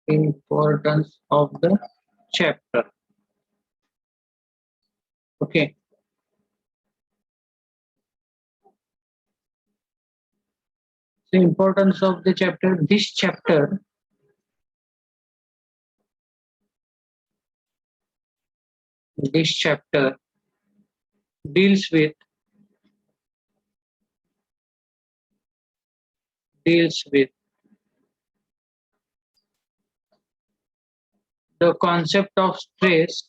Importance of the chapter. Okay. The importance of the chapter. This chapter deals with the concept of stress,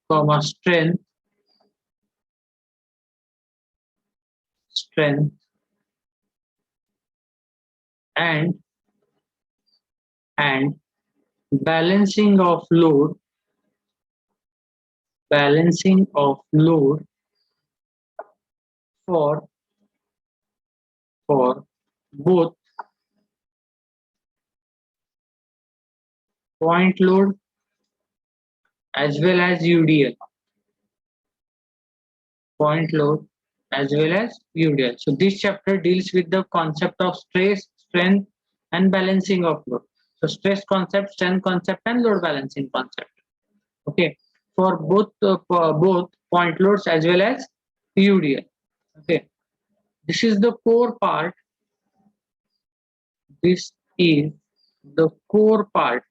comma strength and balancing of load for both point load as well as UDL. Point load as well as UDL. So this chapter deals with the concept of stress, strength, and balancing of load. So stress concept, strength concept, and load balancing concept. Okay, for both point loads as well as UDL. Okay, this is the core part. This is the core part.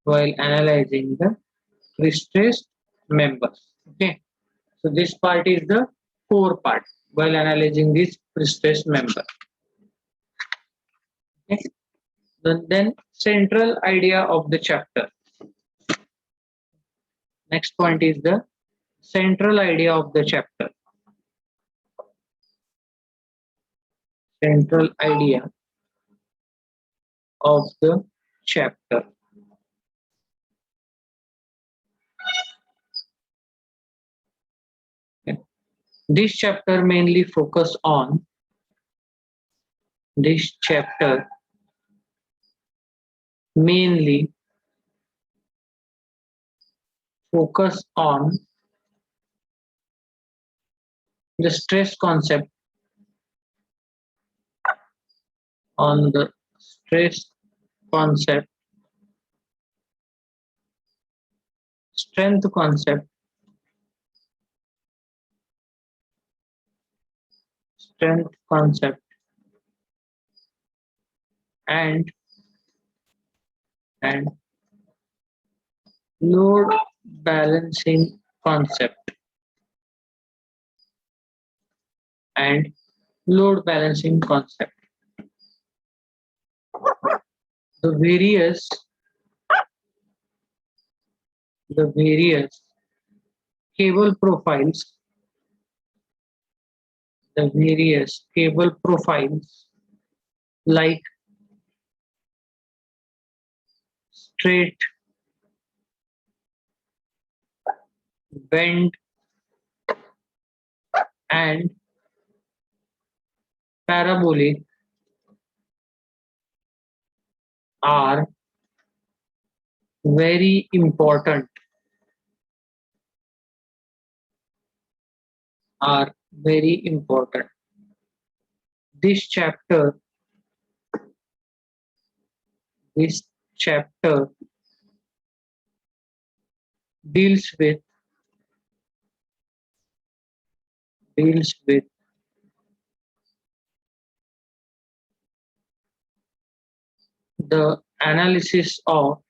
While analyzing the pre-stressed members. Okay, so this part is the core part while analyzing this pre-stressed member. Okay, then central idea of the chapter. Next point is the central idea of the chapter. Central idea of the chapter. Okay. This chapter mainly focus on the stress concept, strength concept, and load balancing concept. The various cable profiles, like straight, bend, and parabolic are very important. This chapter deals with the analysis of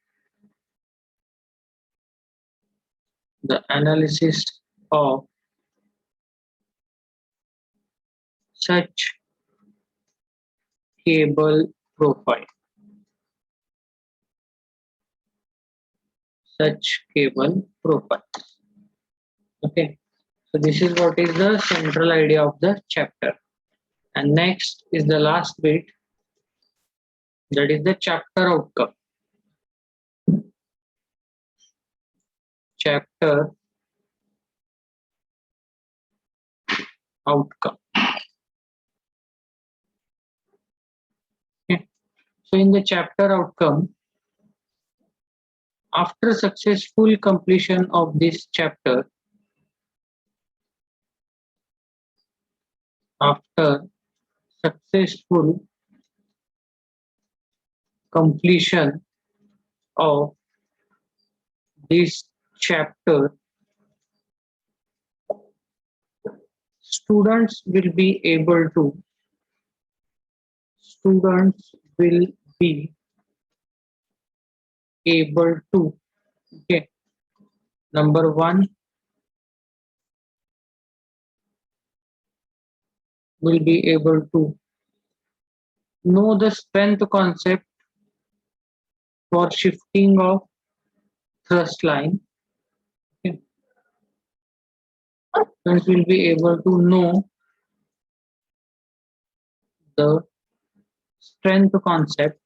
such cable profile. Okay, so this is what is the central idea of the chapter. And next is the last bit, That is the chapter outcome. Chapter outcome. Okay. So in the chapter outcome, after successful completion of this chapter, after successful completion of this chapter, students will be able to students will be able to, okay, number one, will be able to know the strength concept for shifting of thrust line. Okay. Students will be able to know the strength concept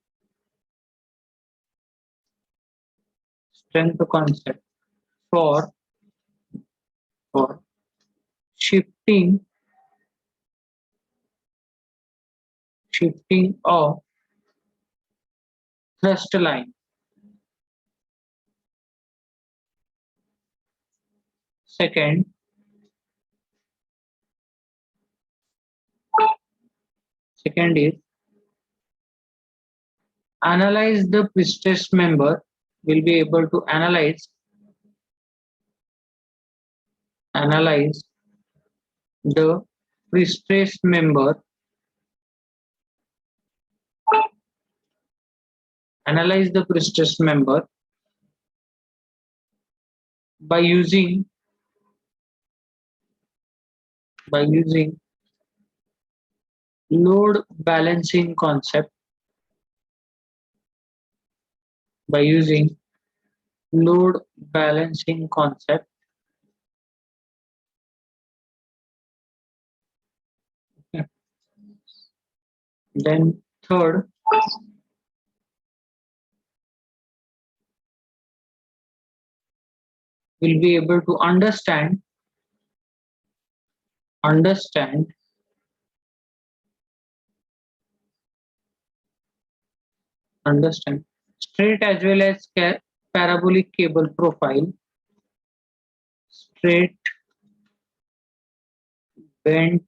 for for shifting of thrust line. Second, is analyze the pre-stressed member, will be able to analyze the pre-stressed member, analyze the pre-stressed member by using load balancing concept, by using load balancing concept. Okay. Then third, will be able to understand straight as well as parabolic cable profile, straight, bent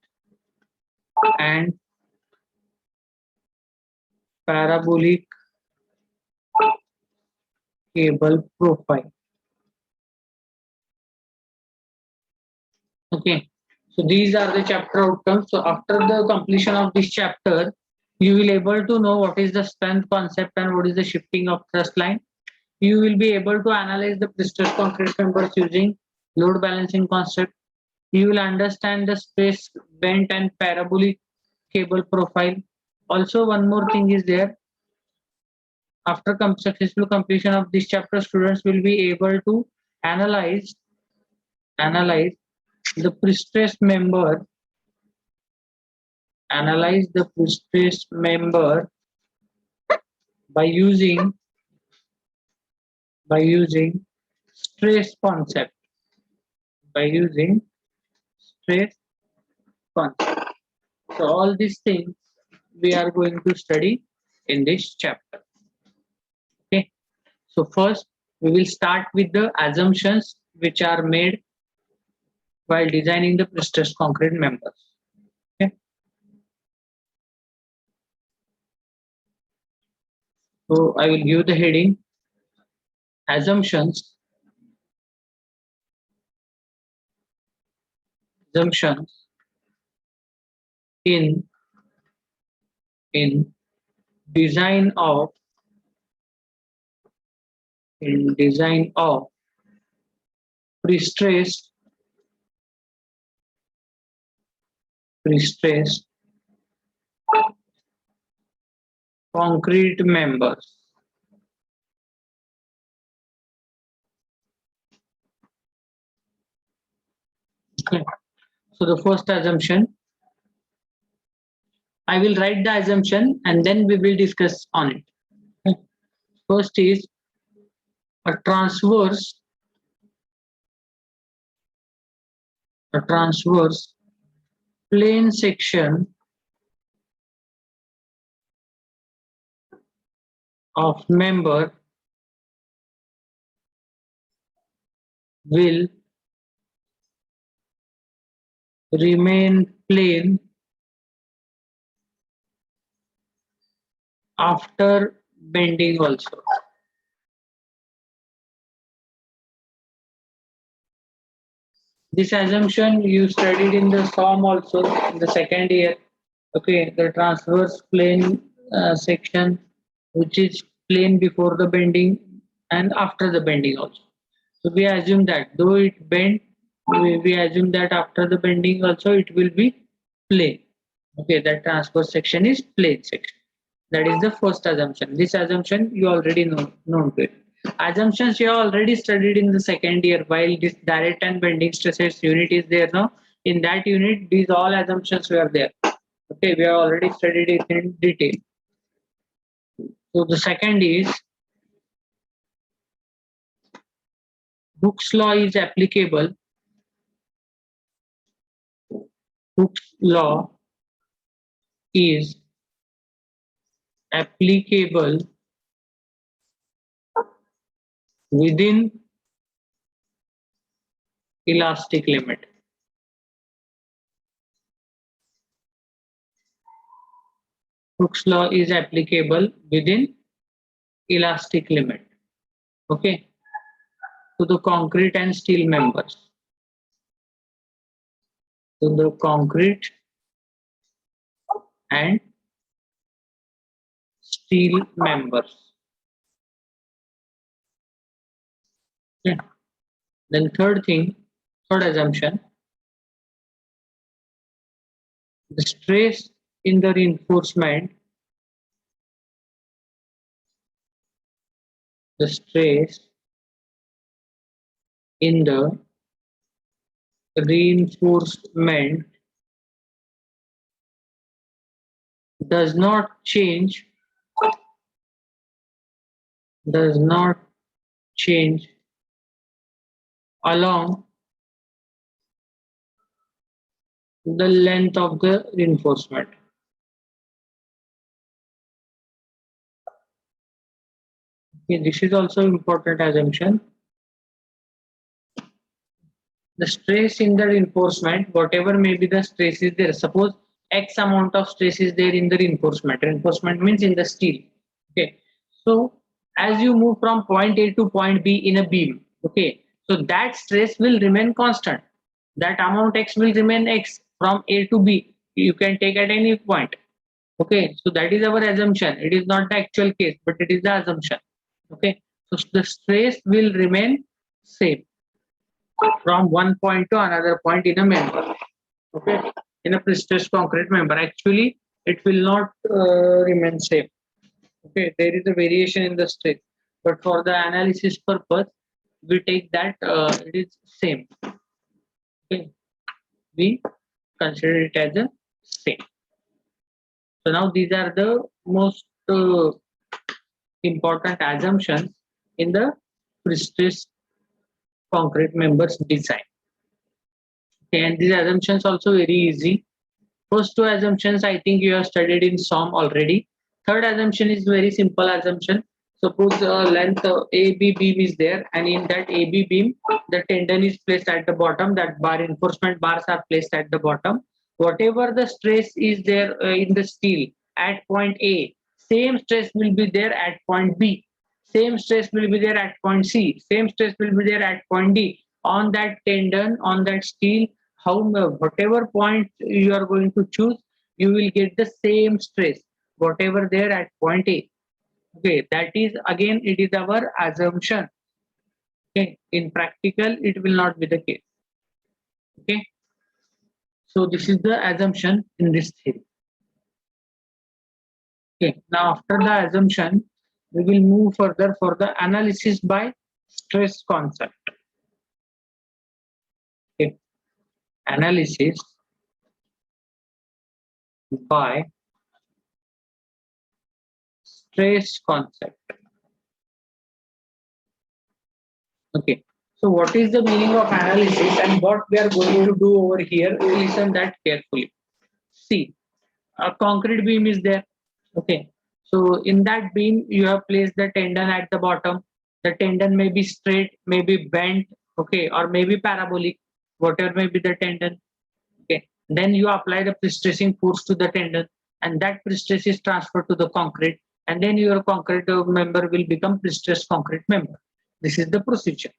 and parabolic cable profile. Okay, so these are the chapter outcomes. So after the completion of this chapter, you will able to know what is the strength concept and what is the shifting of thrust line. You will be able to analyze the pre-stressed concrete members using load balancing concept. You will understand the space bent and parabolic cable profile. Also, one more thing is there. After successful completion of this chapter, students will be able to analyze the pre-stressed member, by using stress concept, by using stress concept. So all these things we are going to study in this chapter. Okay. So first we will start with the assumptions which are made while designing the pre-stressed concrete members. Okay. So I will give the heading assumptions in design of pre-stressed concrete members. Okay. So the first assumption, I will write the assumption and then we will discuss on it. Okay. First is a transverse plane section of member will remain plane after bending also. This assumption you studied in the SOM also in the second year. Okay, the transverse plane section, which is plane before the bending and after the bending also. So we assume that though it bend, we assume that after the bending also it will be plane. Okay, that transverse section is plane section. That is the first assumption. This assumption you already known to it. Assumptions you have already studied in the second year, while this direct and bending stresses unit is there now. In that unit, these all assumptions were there. Okay, we have already studied it in detail. So the second is Hooke's law is applicable. Hooke's law is applicable within elastic limit. Hooke's law is applicable within elastic limit. Okay, to the concrete and steel members. To the concrete and steel members. Okay. Then third assumption, the stress in the reinforcement, the stress in the reinforcement does not change along the length of the reinforcement. Okay, this is also important assumption. The stress in the reinforcement, whatever may be the stress is there, suppose X amount of stress is there in the reinforcement. Reinforcement means in the steel. Okay, so as you move from point A to point B in a beam, okay, so that stress will remain constant. That amount X will remain X from A to B. You can take at any point. Okay, so that is our assumption. It is not the actual case, but it is the assumption. Okay, so the stress will remain same from one point to another point in a member. Okay, in a pre-stressed concrete member, actually it will not remain same. Okay, there is a variation in the stress, but for the analysis purpose, we take that it is same. Okay, we consider it as a same. So now these are the most important assumptions in the pre-stressed concrete members design. Okay, and these assumptions also very easy. First two assumptions I think you have studied in SOM already. Third assumption is very simple assumption. Suppose length AB beam is there, and in that AB beam, the tendon is placed at the bottom. That bar reinforcement bars are placed at the bottom. Whatever the stress is there in the steel at point A, same stress will be there at point B. Same stress will be there at point C. Same stress will be there at point D. On that tendon, on that steel, whatever point you are going to choose, you will get the same stress. Whatever there at point A. Okay, that is again it is our assumption. Okay, in practical it will not be the case. Okay, so this is the assumption in this theory. Okay, now after the assumption, we will move further for the analysis by stress concept. Okay, analysis by stress concept. Okay, so what is the meaning of analysis and what we are going to do over here? Listen that carefully. See, a concrete beam is there. Okay, so in that beam you have placed the tendon at the bottom. The tendon may be straight, may be bent, okay, or maybe parabolic, whatever may be the tendon. Okay, then you apply the pre-stressing force to the tendon, and that pre-stress is transferred to the concrete, and then your concrete member will become pre-stressed concrete member. This is the procedure.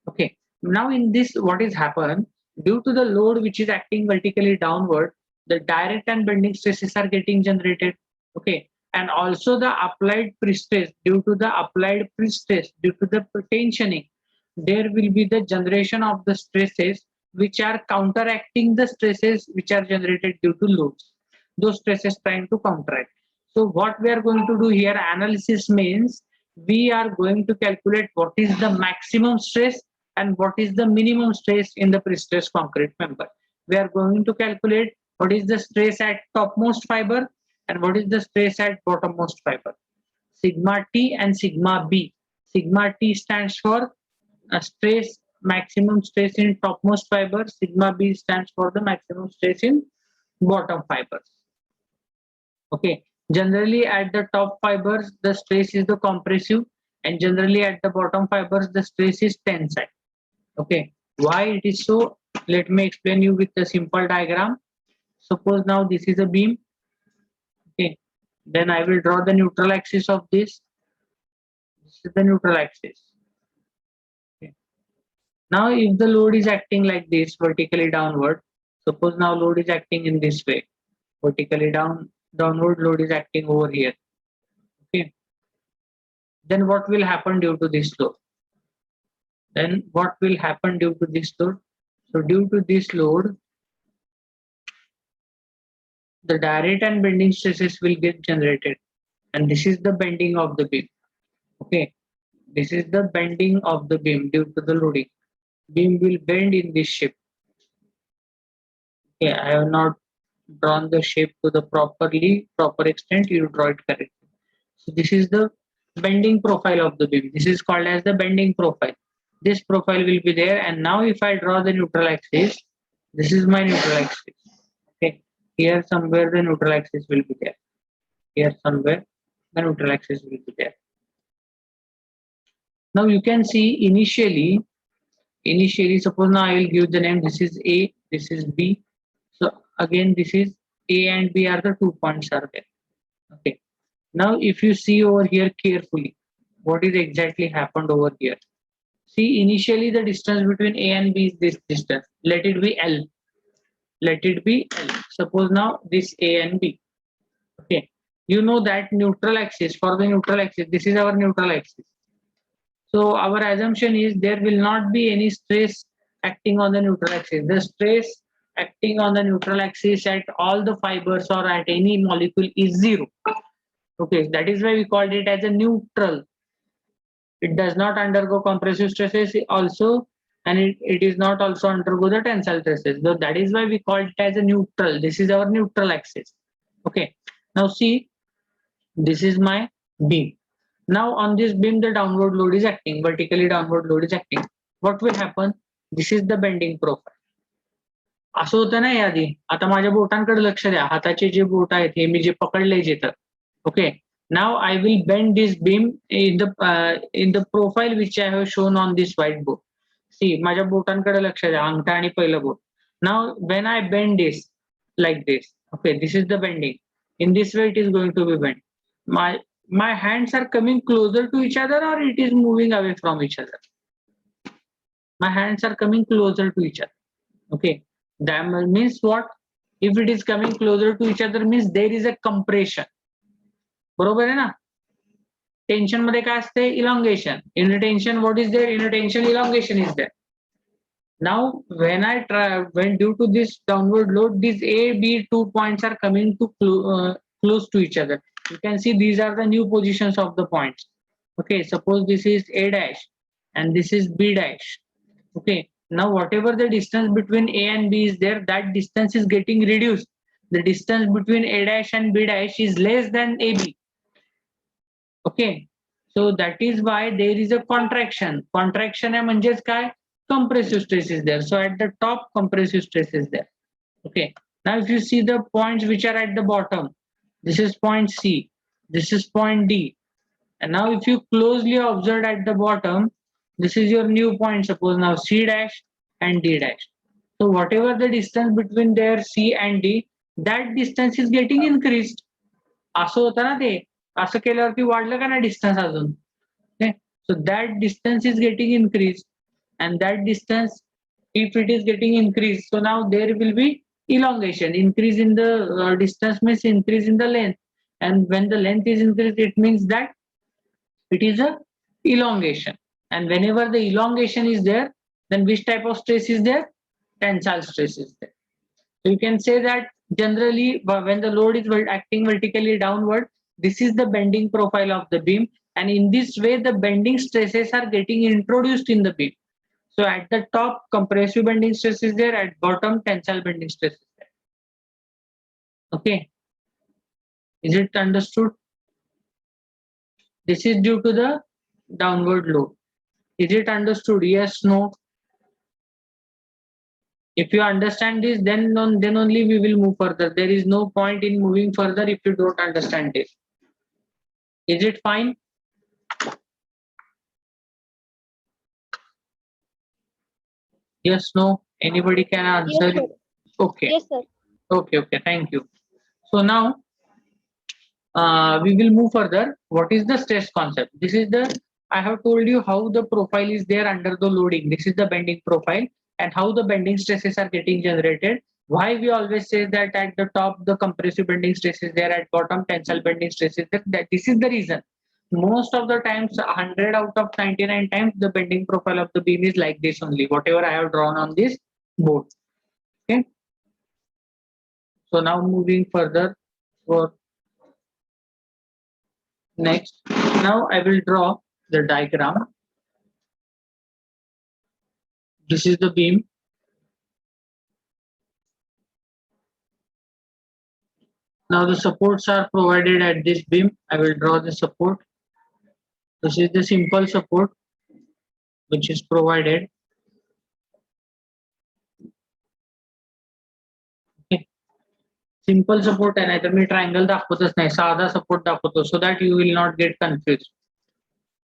Okay, now in this, what is happened, due to the load which is acting vertically downward, the direct and bending stresses are getting generated. Okay, and also the applied pre-stress, due to the applied pre-stress, due to the tensioning, there will be the generation of the stresses which are counteracting the stresses which are generated due to loads. Those stresses trying to counteract. So what we are going to do here, analysis means we are going to calculate what is the maximum stress and what is the minimum stress in the pre-stressed concrete member. We are going to calculate what is the stress at topmost fiber and what is the stress at bottommost fiber. Sigma T and sigma B. Sigma T stands for stress, maximum stress in topmost fiber. Sigma B stands for the maximum stress in bottom fibers. Okay, generally at the top fibers the stress is the compressive, and generally at the bottom fibers the stress is tensile. Okay, why it is so? Let me explain you with a simple diagram. Suppose now this is a beam. Okay, then I will draw the neutral axis of this. This is the neutral axis. Okay. Now if the load is acting like this, vertically downward, suppose now load is acting in this way, vertically downward load is acting over here. Okay, then what will happen due to this load? Then what will happen due to this load? So due to this load, the direct and bending stresses will get generated, and this is the bending of the beam. Okay, this is the bending of the beam due to the loading. Beam will bend in this shape. Okay, I have not drawn the shape to the proper extent. You draw it correctly. So this is the bending profile of the beam. This is called as the bending profile. This profile will be there, and now if I draw the neutral axis, this is my neutral axis. Okay, here somewhere the neutral axis will be there. Here somewhere the neutral axis will be there. Now you can see initially suppose now I will give the name, this is A, this is B. So again this is A and B are the 2 points are there. Okay, now if you see over here carefully, what is exactly happened over here? See, initially the distance between A and B is this distance. Let it be L. Let it be L. Suppose now this A and B. Okay, you know that neutral axis, for the neutral axis, this is our neutral axis. So our assumption is there will not be any stress acting on the neutral axis. The stress acting on the neutral axis at all the fibers or at any molecule is zero. Okay, that is why we called it as a neutral. It does not undergo compressive stresses also, and it is not also undergo the tensile stresses. So that is why we call it as a neutral. This is our neutral axis. Okay, now see, this is my beam. Now on this beam the downward load is acting, vertically downward load is acting. What will happen? This is the bending profile. असं होतं ना यादी. आता माझ्या बोटांकडे लक्ष द्या. हाताचे जे boat आहेत हे मी जे पकडले जिथं. Okay, now I will bend this beam in the profile which I have shown on this whiteboard. See, माझ्या बोटांकडे लक्ष द्या, अंगठा आणि पहिलं boat. Now when I bend this like this, okay, this is the bending. In this way it is going to be bent. My hands are coming closer to each other or it is moving away from each other? My hands are coming closer to each other. Okay, that means what? If it is coming closer to each other means there is a compression. बरोबर आहे ना? Tension मध्ये काय असते? Elongation. In a tension, what is there? In a tension, elongation is there. Now when due to this downward load, these A, B 2 points are coming to close to each other. You can see these are the new positions of the points. Okay, suppose this is A dash and this is B dash. Okay, now whatever the distance between A and B is there, that distance is getting reduced. The distance between A dash and B dash is less than AB. Okay, so that is why there is a contraction. Contraction आहे म्हणजेच काय? Compressive stress is there. So at the top, compressive stress is there. Okay. Now if you see the points which are at the bottom, this is point C, this is point D. And now if you closely observe at the bottom, this is your new point, suppose now C dash and D dash. So whatever the distance between their C and D, that distance is getting increased. असं होतं ना ते, असं केल्यावरती वाढलं का नाही distance अजून. Okay. So that distance is getting increased, and that distance, if it is getting increased, so now there will be elongation. Increase in the distance means increase in the length, and when the length is increased, it means that it is a elongation. And whenever the elongation is there, then which type of stress is there? Tensile stress is there. So you can say that generally when the load is acting vertically downward, this is the bending profile of the beam, and in this way the bending stresses are getting introduced in the beam. So at the top, compressive bending stress is there, at bottom tensile bending stress is there. Okay, is it understood? This is due to the downward load. Is it understood? Yes, no? If you understand this, then only we will move further. There is no point in moving further if you don't understand this. Is it fine? Yes, no? Anybody can answer? Yes, Okay. Yes, sir. Okay, thank you. So now we will move further. What is the stress concept? This is the, I have told you how the profile is there under the loading. This is the bending profile, and how the bending stresses are getting generated. Why we always say that at the top the compressive bending stress is there, at bottom tensile bending stress is there. That this is the reason. Most of the times, 100 out of 99 times, the bending profile of the beam is like this only, whatever I have drawn on this board. Okay. So now moving further for next. Now I will draw the diagram. This is the beam. Now the supports are provided at this beam. I will draw the support. This is the simple support which is provided. Okay. Simple support आहे, नाहीतर मी triangle दाखवतच नाही, साधा support दाखवतो, so that you will not get confused.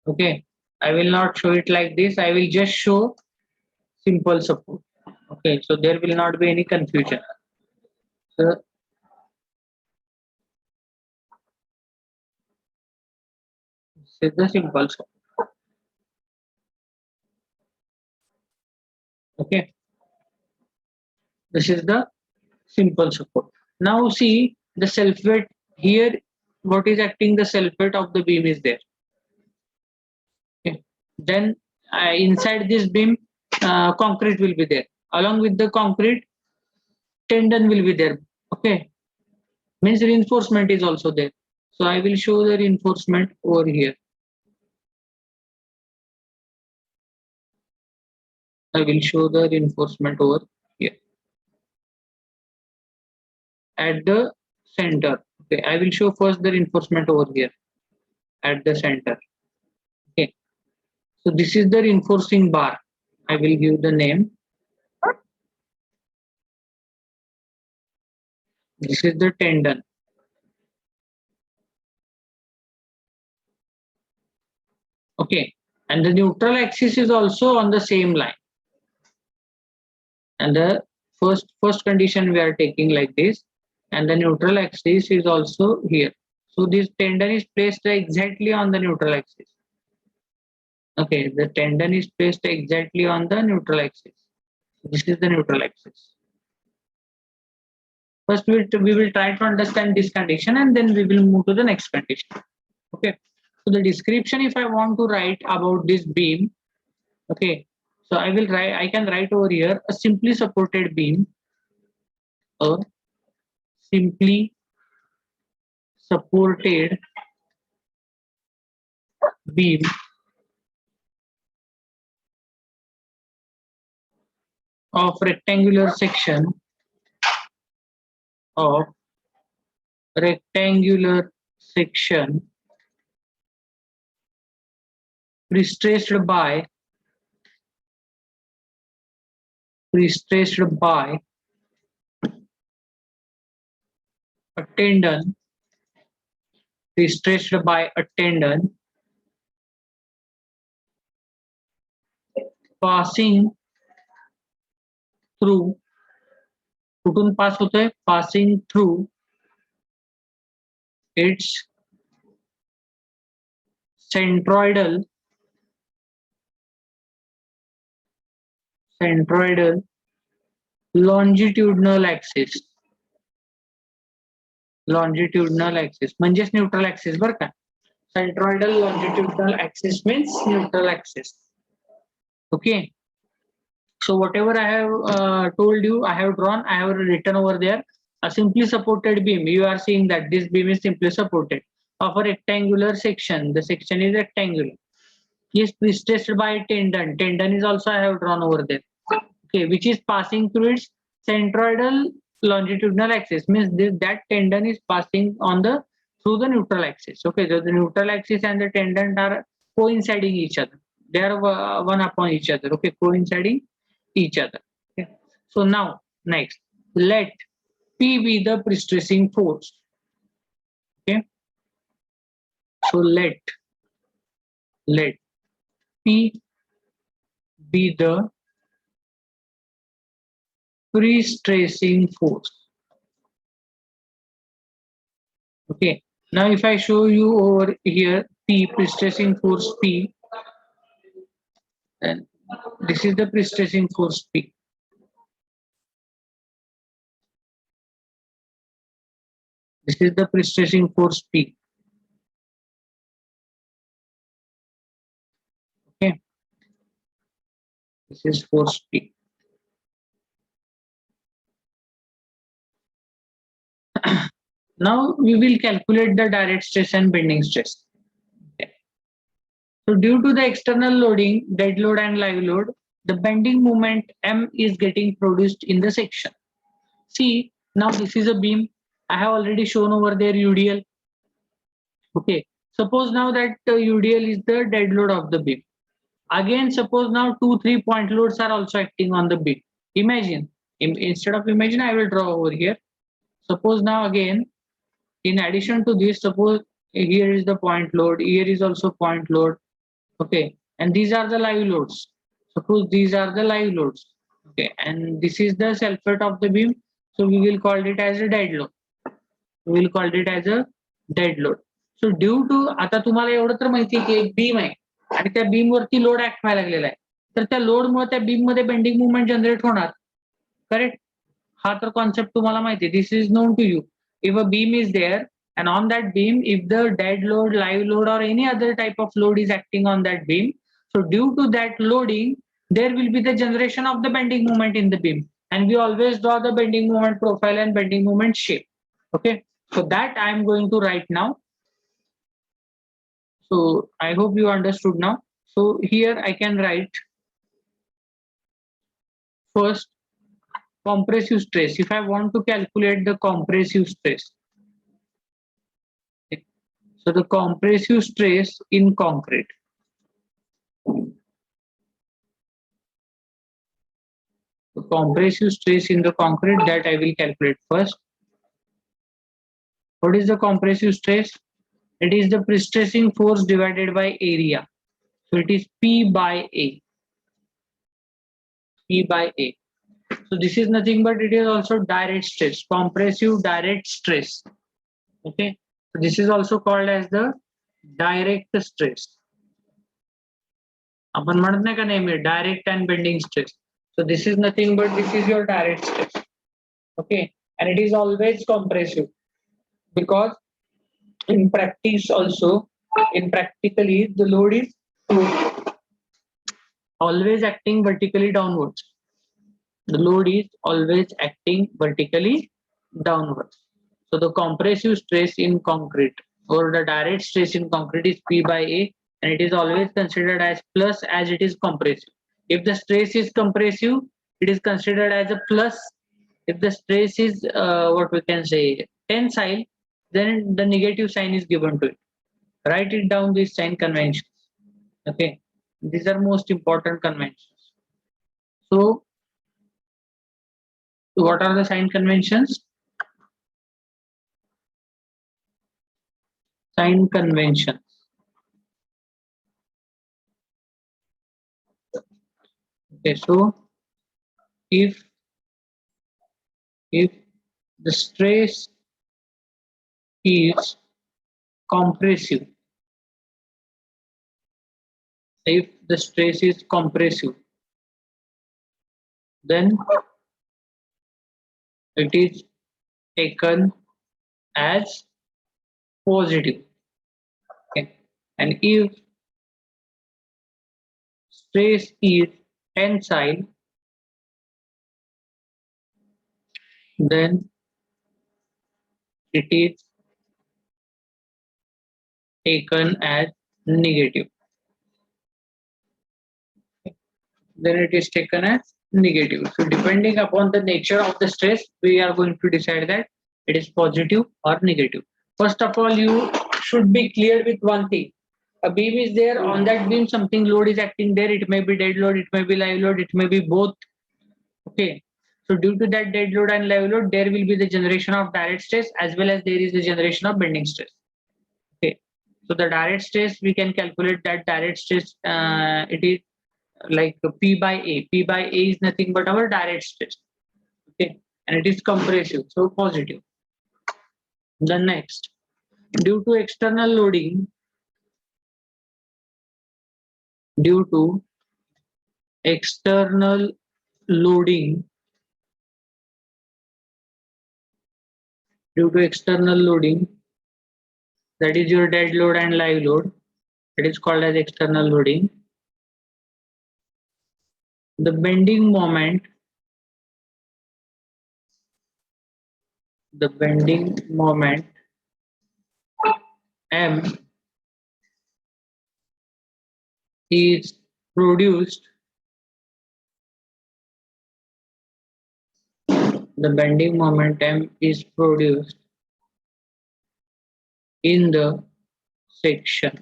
Okay, I will not show it like this. I will just show simple support. Okay, so there will not be any confusion. So this is the simple support. Okay, this is the simple support. Now see the self weight here. What is acting the self weight of the beam is there. Okay. Then inside this beam, concrete will be there. Along with the concrete, tendon will be there. Okay, means reinforcement is also there. So I will show the reinforcement over here. I will show the reinforcement over here at the center. Okay, I will show first the reinforcement over here at the center. Okay, so this is the reinforcing bar. I will give the name. This is the tendon. Okay, and the neutral axis is also on the same line. And the first condition we are taking like this, and the neutral axis is also here. So this tendon is placed exactly on the neutral axis. Okay, the tendon is placed exactly on the neutral axis. This is the neutral axis. First we will try to understand this condition, and then we will move to the next condition. Okay, so the description, if I want to write about this beam, okay, so I can write over here a simply supported beam, a simply supported beam of rectangular section prestressed by a tendon, prestressed by a tendon passing through, कुठून पास होतोय, passing through its centroidal longitudinal axis, म्हणजेच neutral axis बरं का. Centroidal longitudinal axis means neutral axis. Okay. So whatever I have told you, I have drawn, I have written over there. A simply supported beam. You are seeing that this beam is simply supported of a rectangular section. The section is rectangular. He is prestressed by a tendon. Tendon is also I have drawn over there. Okay, which is passing through its centroidal longitudinal axis. Means that tendon is passing on the through the neutral axis. Okay, so the neutral axis and the tendon are coinciding each other. They are one upon each other. Okay, coinciding each other. Okay. So now next, let P be the prestressing force. Okay. So let P be the prestressing force. Okay. Now if I show you over here P, prestressing force P, then this is the prestressing force P. This is the prestressing force P. Okay. This is force P. Now we will calculate the direct stress and bending stress. Okay. So due to the external loading, dead load and live load, the bending moment M is getting produced in the section. See, now this is a beam. I have already shown over there UDL. Okay. Suppose now that UDL is the dead load of the beam. Again, suppose now 2-3 point loads are also acting on the beam. Imagine, instead of imagine, I will draw over here. Suppose now again, in addition to this, suppose here is the point load, here is also point load. Okay, and these are the live loads. Suppose these are the live loads. Okay, and this is the self weight of the beam. So we will call it as a dead load. We will call it as a dead load. So due to, आता तुम्हाला एवढं तर माहिती आहे की एक beam आहे आणि त्या बीम वरती लोड ऍक्ट व्हायला लागलेला आहे, तर त्या लोडमुळे त्या बीम मध्ये बेंडिंग मुवमेंट जनरेट होणार. करेक्ट. हा तर कॉन्सेप्ट तुम्हाला माहिती आहे. This is known to you. If a beam is there and on that beam, if the dead load, live load or any other type of load is acting on that beam, so due to that loading, there will be the generation of the bending moment in the beam. And we always draw the bending moment profile and bending moment shape. Okay, so that I am going to write now. So I hope you understood now. So here I can write first compressive stress. If I want to calculate the compressive stress, so the compressive stress in concrete. The compressive stress in the concrete, that I will calculate first. What is the compressive stress? It is the prestressing force divided by area. So it is P by A. P by A. So this is nothing but it is also direct stress, compressive direct stress. Okay. So this is also called as the direct stress. आपण म्हणत नाही का नेहमी direct and bending stress. So this is nothing but this is your direct stress. Okay. And it is always compressive because in practice also, in practically the load is always acting vertically downwards. The load is always acting vertically downwards. So the compressive stress in concrete or the direct stress in concrete is P by A, and it is always considered as plus as it is compressive. If the stress is compressive, it is considered as a plus. If the stress is what we can say tensile, then the negative sign is given to it. Write it down, this sign convention. Okay, these are most important conventions. So what are the sign conventions? Sign conventions. Okay, so if the stress is compressive, if the stress is compressive, then it is taken as positive. Okay, and if stress is tensile, then it is taken as negative. Then it is taken as negative. So depending upon the nature of the stress, we are going to decide that it is positive or negative. First of all, you should be clear with one thing. A beam is there, on that beam something load is acting there. It may be dead load, it may be live load, it may be both. Okay. So due to that dead load and live load, there will be the generation of direct stress as well as there is the generation of bending stress. Okay. So the direct stress, we can calculate that direct stress, it is like P by A. P by A is nothing but our direct stress. Okay. And it is compressive, so positive. The next, due to external loading, due to external loading, due to external loading, that is your dead load and live load, it is called as external loading. The bending moment, M is produced, the bending moment M is produced in the section,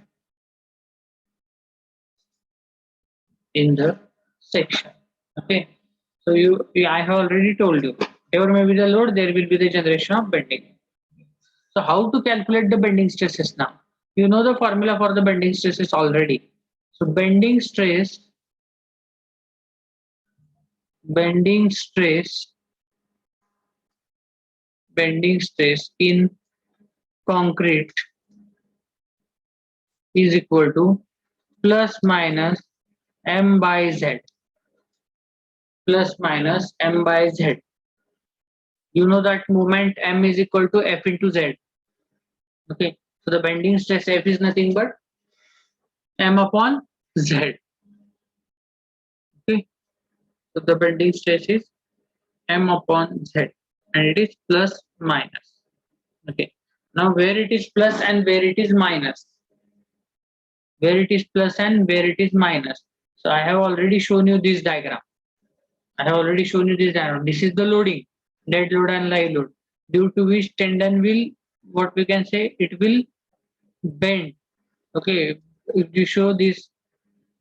Okay. So I have already told you, whatever may be the load, there will be the generation of bending. So how to calculate the bending stresses now? You know the formula for the bending stresses already. So bending stress in concrete is equal to plus minus m by z, plus minus m by z. You know that moment m is equal to f into z. Okay, so the bending stress f is nothing but m upon z. Okay, so the bending stress is m upon z, and it is plus minus. Okay, now where it is plus and where it is minus, where it is plus and where it is minus. So I have already shown you this diagram. This is the loading, dead load and live load, due to which tendon will, what we can say, it will bend. Okay, if you show this,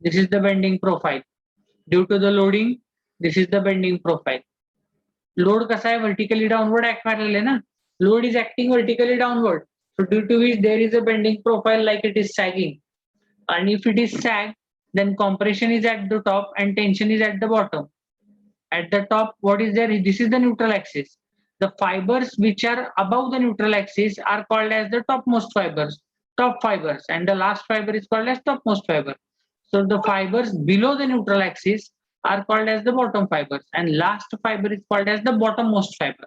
this is the bending profile. Due to the loading, this is the bending profile. Load कसा है, vertically downward act कर रहे ना. Load is acting vertically downward. So due to which there is a bending profile like it is sagging. And if it is sag, then compression is at the top and tension is at the bottom. At the top, what is there? This is the neutral axis. The fibers which are above the neutral axis are called as the topmost fibers, top fibers, and the last fiber is called as topmost fiber. So the fibers below the neutral axis are called as the bottom fibers, and last fiber is called as the bottommost fiber.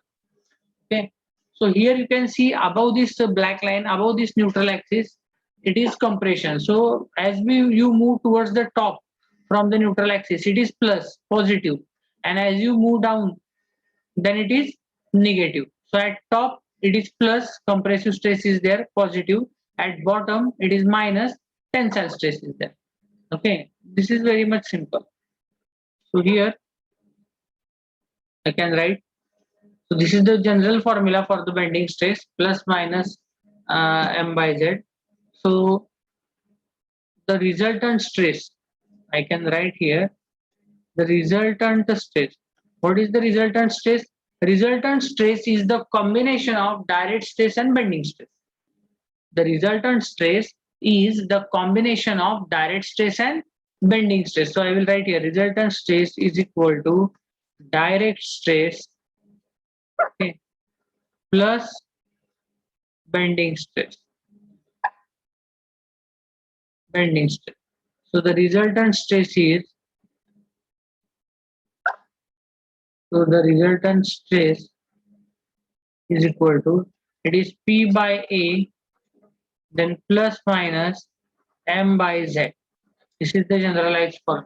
Okay. So here you can see above this black line, above this neutral axis, it is compression. So as you move towards the top from the neutral axis, it is plus, positive, and as you move down, then it is negative. So at top it is plus, compressive stress is there, positive. At bottom it is minus, tensile stress is there. Okay, this is very much simple. So here I can write. So this is the general formula for the bending stress, plus minus m by z. So the resultant stress, I can write here the resultant stress. What is the resultant stress? Resultant stress is the combination of direct stress and bending stress. The resultant stress is the combination of direct stress and bending stress. So I will write here resultant stress is equal to direct stress, okay, plus bending stress. Bending stress. So the resultant stress is equal to, it is P by A, then plus minus M by Z. This is the generalized form.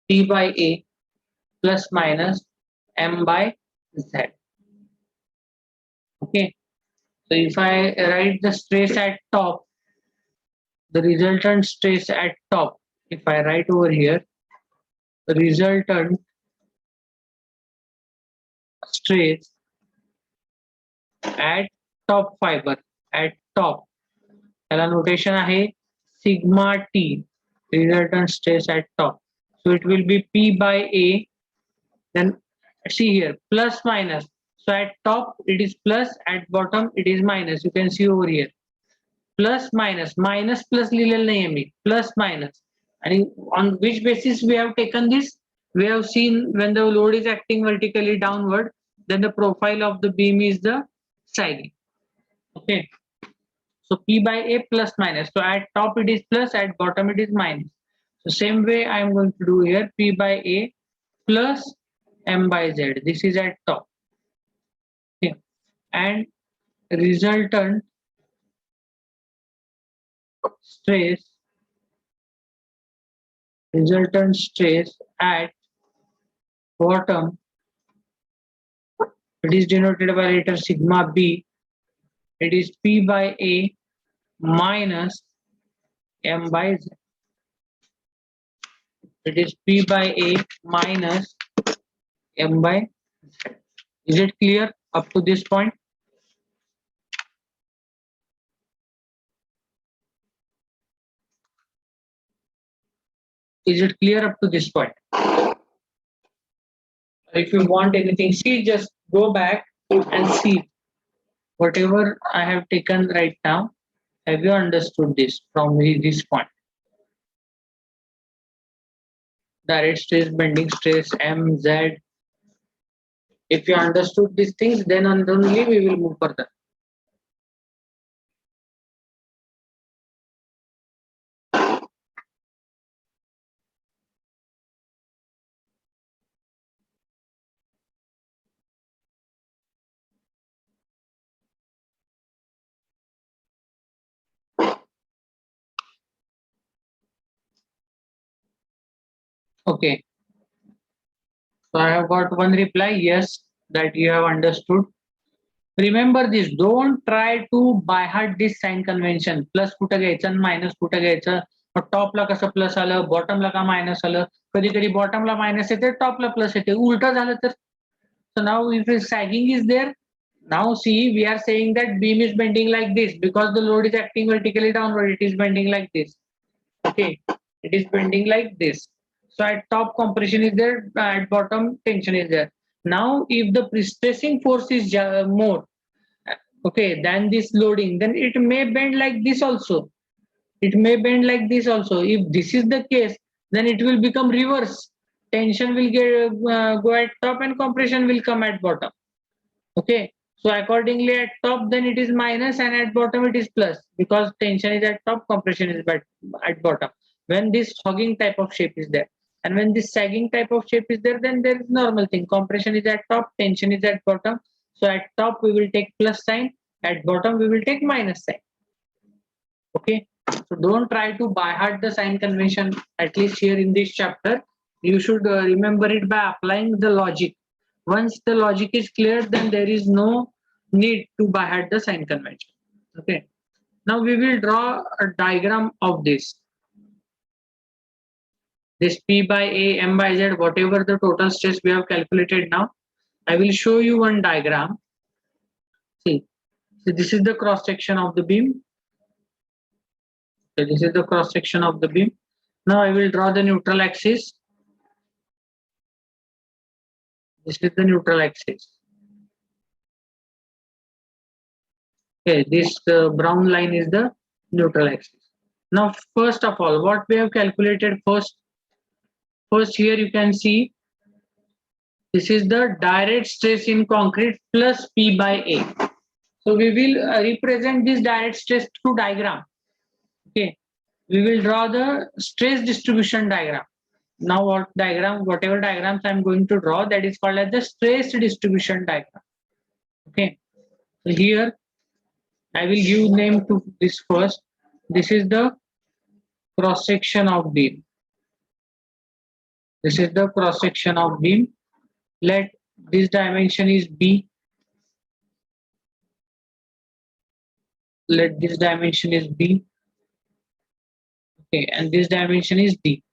P by A plus minus M by Z. Okay. So if I write the stress at top, the resultant stress at top, if I write over here, the resultant stress at top fiber, at top, त्याला notation आहे sigma T, resultant stress at top. So it will be P by A, then see here plus minus. So at top it is plus, at bottom it is minus. You can see over here plus minus, minus plus लिहिलेलं नाही आहे मी, plus minus. And on which basis we have taken this? We have seen when the load is acting vertically downward, then the profile of the beam is the sagging. Okay. So P by A plus minus. So at top it is plus, at bottom it is minus. So same way I am going to do here, P by A plus M by Z. This is at top. Okay. And resultant stress at bottom, it is denoted by letter sigma B. It is P by A minus M by Z. It is P by A minus M by Z. Is it clear up to this point? Is it clear up to this point? If you want anything, see, just go back and see whatever I have taken right now. Have you understood this from this point? Direct stress, bending stress, M, Z. If you understood these things, then only we will move further. Okay. So I have got one reply, yes, that you have understood. Remember this, don't try to by heart this sign convention. Plus कुठं घ्यायचं आणि minus कुठं घ्यायचं, मग टॉपला कसं plus आलं, बॉटमला का minus आलं, कधी कधी बॉटमला मायनस येते, टॉपला प्लस येते, उलट झालं तर. So now if sagging is there, now see, we are saying that beam is bending like this because the load is acting vertically downward, it is bending like this. Okay, it is bending like this. So at top compression is there, at bottom tension is there. Now if the pre-stressing force is more, okay, than this loading, then it may bend like this also. It may bend like this also. If this is the case, then it will become reverse. Tension will go at top and compression will come at bottom. Okay, so accordingly at top then it is minus and at bottom it is plus because tension is at top, compression is at bottom. When this hogging type of shape is there, and when this sagging type of shape is there, then there is normal thing. Compression is at top, tension is at bottom. So at top we will take plus sign, at bottom we will take minus sign. Okay, so don't try to by heart the sign convention, at least here in this chapter. You should remember it by applying the logic. Once the logic is clear, then there is no need to by heart the sign convention. Okay, now we will draw a diagram of this. This P by A, M by Z, whatever the total stress we have calculated now, I will show you one diagram. See, so this is the cross section of the beam. So this is the cross section of the beam. Now I will draw the neutral axis. This is the neutral axis. Okay, this brown line is the neutral axis. Now, first of all, what we have calculated first here you can see this is the direct stress in concrete plus P by A. So we will represent this direct stress through diagram. Okay, we will draw the stress distribution diagram. Now whatever diagrams I'm going to draw, that is called as the stress distribution diagram. Okay, so here I will give name to this first. This is the cross section of beam. This is the cross section of beam. Let this dimension is B. Let this dimension is B. Okay, and this dimension is D.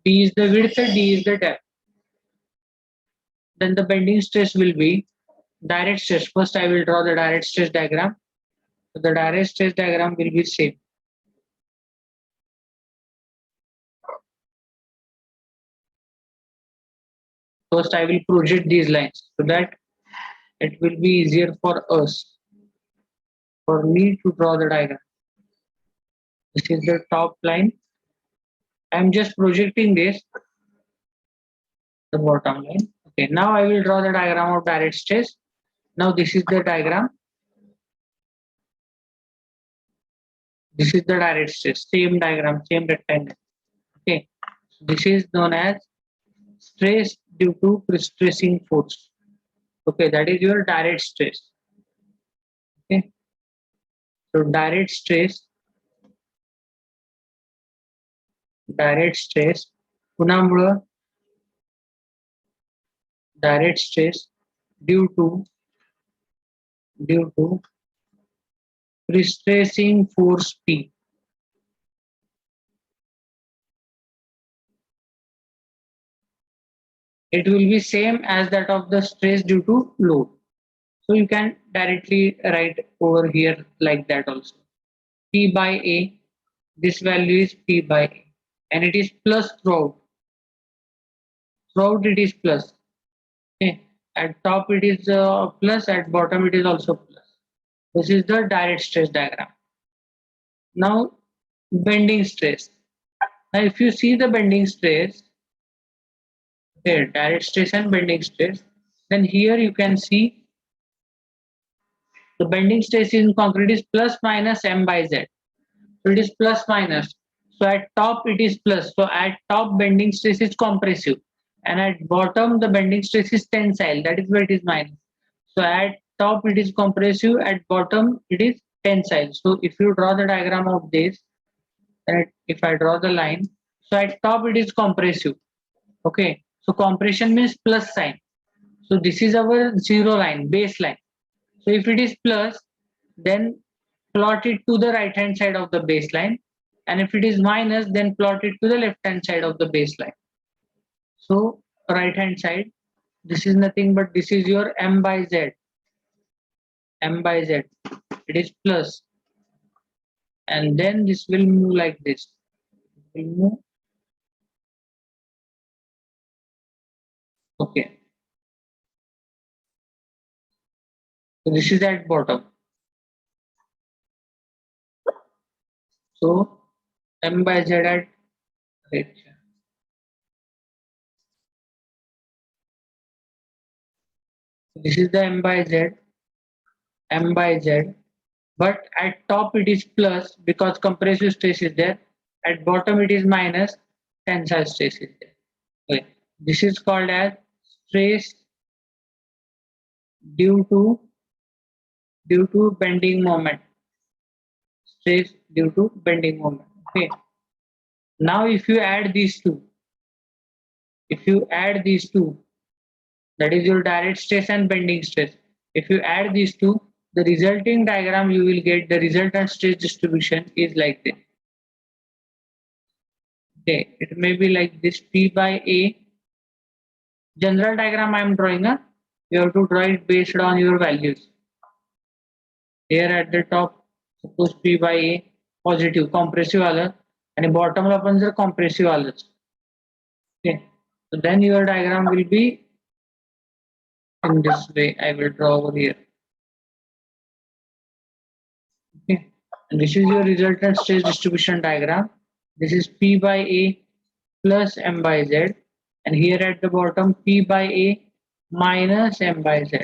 B is the width, D is the depth. Then the bending stress will be direct stress. First, I will draw the direct stress diagram. So the direct stress diagram will be same. First, I will project these lines so that it will be easier for us, for me to draw the diagram. This is the top line. I am just projecting this, the bottom line. Okay, now I will draw the diagram of direct stress. Now this is the diagram. This is the direct stress, same diagram, same rectangle. Okay, so this is known as stress due to pre-stressing force. Okay, that is your direct stress. Okay, so direct stress पुन्हा direct stress due to pre-stressing force P. It will be same as that of the stress due to load. So you can directly write over here like that also. P by A, this value is P by A, and it is plus throughout. Throughout it is plus. Okay, at top it is plus, at bottom it is also plus. This is the direct stress diagram. Now bending stress. Now if you see the bending stress, okay, direct stress and bending stress, then here you can see the bending stress in concrete is plus minus M by Z. So it is plus minus. So at top it is plus. So at top bending stress is compressive, and at bottom the bending stress is tensile. That is where it is minus. So at top it is compressive, at bottom it is tensile. So if you draw the diagram of this, and if I draw the line, so at top it is compressive. Okay, so compression means plus sign. So this is our zero line, baseline. So if it is plus, then plot it to the right hand side of the baseline, and if it is minus, then plot it to the left hand side of the baseline. So right hand side, this is nothing but this is your M by Z. M by Z, it is plus, and then this will move like this. It will move. Okay, so this is at bottom. So M by Z at right. This is the M by Z, but at top it is plus because compressive stress is there. At bottom it is minus, tensile stress is there. Okay. This is called as stress due to bending moment. Stress due to bending moment. Okay. Now if you add these two, that is your direct stress and bending stress. If you add these two, the resulting diagram you will get, the resultant stress distribution is like this. Okay, it may be like this: P by A. General diagram I am drawing. You have to draw it based on your values. Here at the top, suppose P by A. Positive compressive आलं आणि बॉटमला पण जर compressive आलंच, okay, so then your diagram will be in this way. I will draw over here. Okay, and this is your resultant stress distribution diagram. This is P by A plus M by Z, and here at the bottom P by A minus M by Z,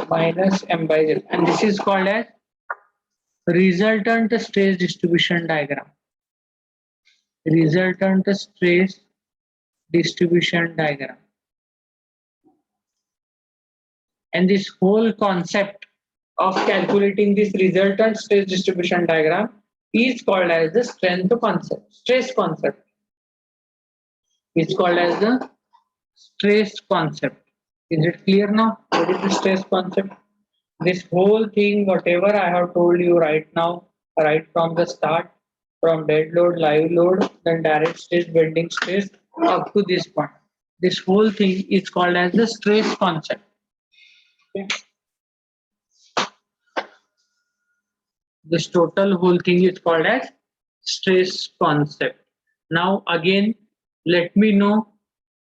minus M by Z, and this is called as resultant stress distribution diagram. Resultant stress distribution diagram. And this whole concept of calculating this resultant stress distribution diagram is called as the strength concept, stress concept. It's called as the stress concept. Is it clear now? What is the stress concept? This whole thing, whatever I have told you right now, right from the start, from dead load, live load, then direct stress, bending stress, up to this point. This whole thing is called as the stress concept. Okay. This total whole thing is called as stress concept. Now again, let me know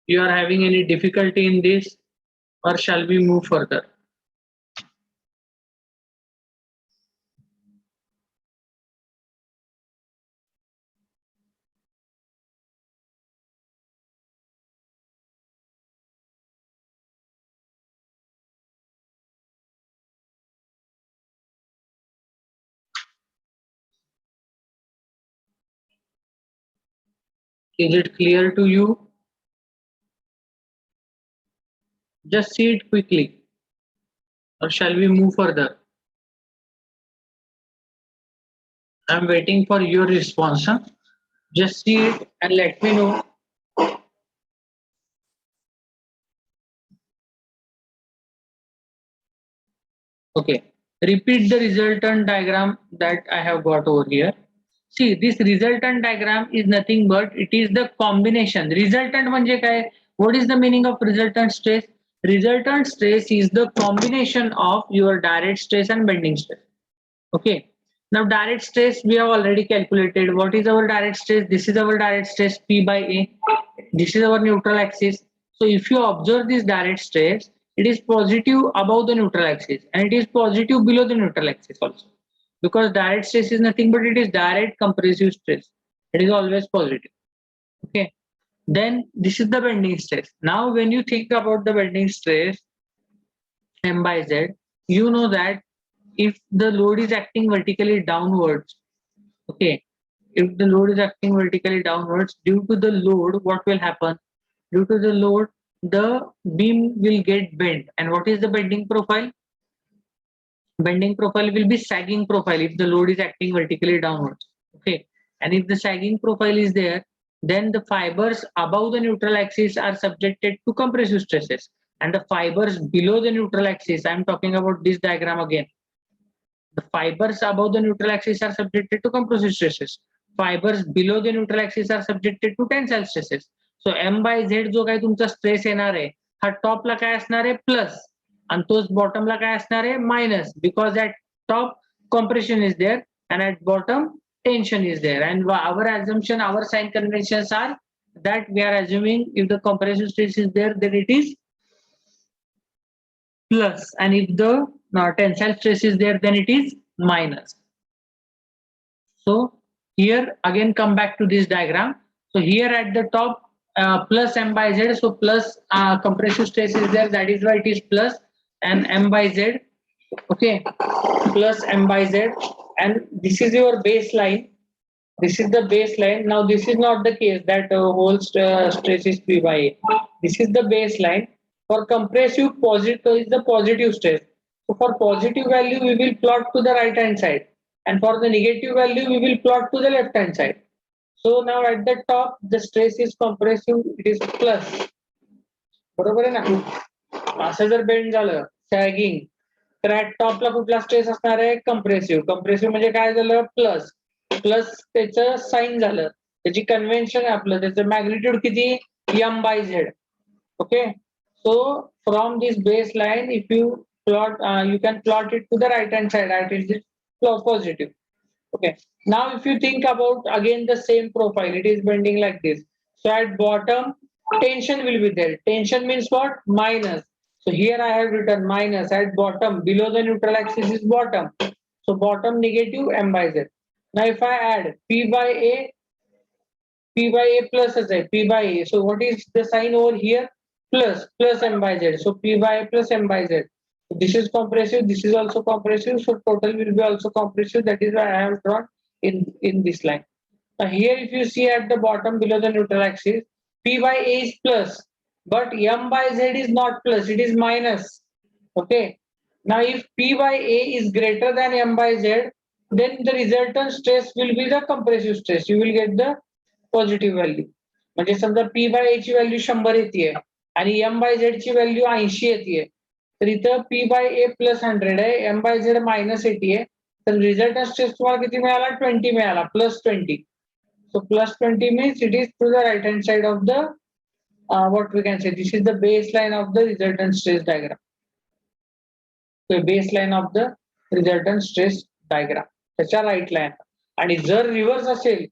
you are having any difficulty in this, or shall we move further? Is it clear to you? Just see it quickly, or shall we move further? I'm waiting for your response. Huh? Just see it and let me know. Okay, repeat the resultant diagram that I have got over here. See, this resultant diagram is nothing but it is the combination. Resultant म्हणजे काय? What is the meaning of resultant stress? Resultant stress is the combination of your direct stress and bending stress. Okay. Now direct stress we have already calculated. What is our direct stress? This is our direct stress P by A. This is our neutral axis. So if you observe this direct stress, it is positive above the neutral axis and it is positive below the neutral axis also. Because direct stress is nothing but it is direct compressive stress. It is always positive. Okay. Then this is the bending stress. Now when you think about the bending stress M by Z, you know that if the load is acting vertically downwards, okay, if the load is acting vertically downwards, due to the load, what will happen? Due to the load, the beam will get bent. And what is the bending profile? Bending profile will be sagging profile if the load is acting vertically downwards. Okay. And if the sagging profile is there, then the fibers above the neutral axis are subjected to compressive stresses. And the fibers below the neutral axis, I'm talking about this diagram again. The fibers above the neutral axis are subjected to compressive stresses. Fibers below the neutral axis are subjected to tensile stresses. So M by Z जो काही तुमचा stress येणार आहे हा टॉपला काय असणार आहे plus आणि तोच बॉटमला काय असणार आहे minus because at top compression is there and at bottom tension is there, and our assumption, our sign conventions are that we are assuming if the compressive stress is there then it is plus, and if the tensile stress is there then it is minus. So here again come back to this diagram. So here at the top plus M by Z, so plus compressive stress is there, that is why it is plus, and M by Z, okay, plus M by Z, and this is your baseline. This is the baseline. Now this is not the case that whole stress is P by A. This is the baseline. For compressive, positive is the positive stress. So for positive value we will plot to the right hand side, and for the negative value we will plot to the left hand side. So now at the top the stress is compressive, it is plus. बरोबर आहे ना? असं जर bend झालं sagging तर at टॉपला कुठला stress असणार आहे कंप्रेसिव्ह. कंप्रेसिव्ह म्हणजे काय झालं प्लस, प्लस त्याचं साइन झालं, त्याची कन्व्हेन्शन आहे आपलं, त्याचं मॅग्निट्यूड किती m by z. Okay, so from this base line if you plot you can plot it to the right hand side, that is positive. Okay. Now, if you think about again the same profile, it is bending like this. So at bottom, tension will be there. Tension means what? Minus. So here I have written minus at bottom. Below the neutral axis is bottom. So bottom negative m by z. Now if I add p by a plus z, p by a. So what is the sign over here? Plus m by z. So p by a plus m by z. This is compressive. This is also compressive. So total will be also compressive. That is why I have drawn in this line. Now here if you see at the bottom below the neutral axis, p by a is plus, but m by z is not plus. It is minus. Okay. Now if p by a is greater than m by z, then the resultant stress will be the compressive stress. You will get the positive value. म्हणजे समजा P bye ए ची value 100 येते आणि M by Z ची value 80 येते, तर इथं P bye ए plus 100 आहे, एम बाय झेड मायनस 80 आहे, तर रिझल्टंट स्ट्रेस तुम्हाला किती मिळाला? 20 मिळाला, +20. So +20 means it is to the right hand side of the what we can say, this is the baseline of the resultant stress diagram. So baseline of the resultant stress diagram त्याच्या right line. आणि जर reverse असेल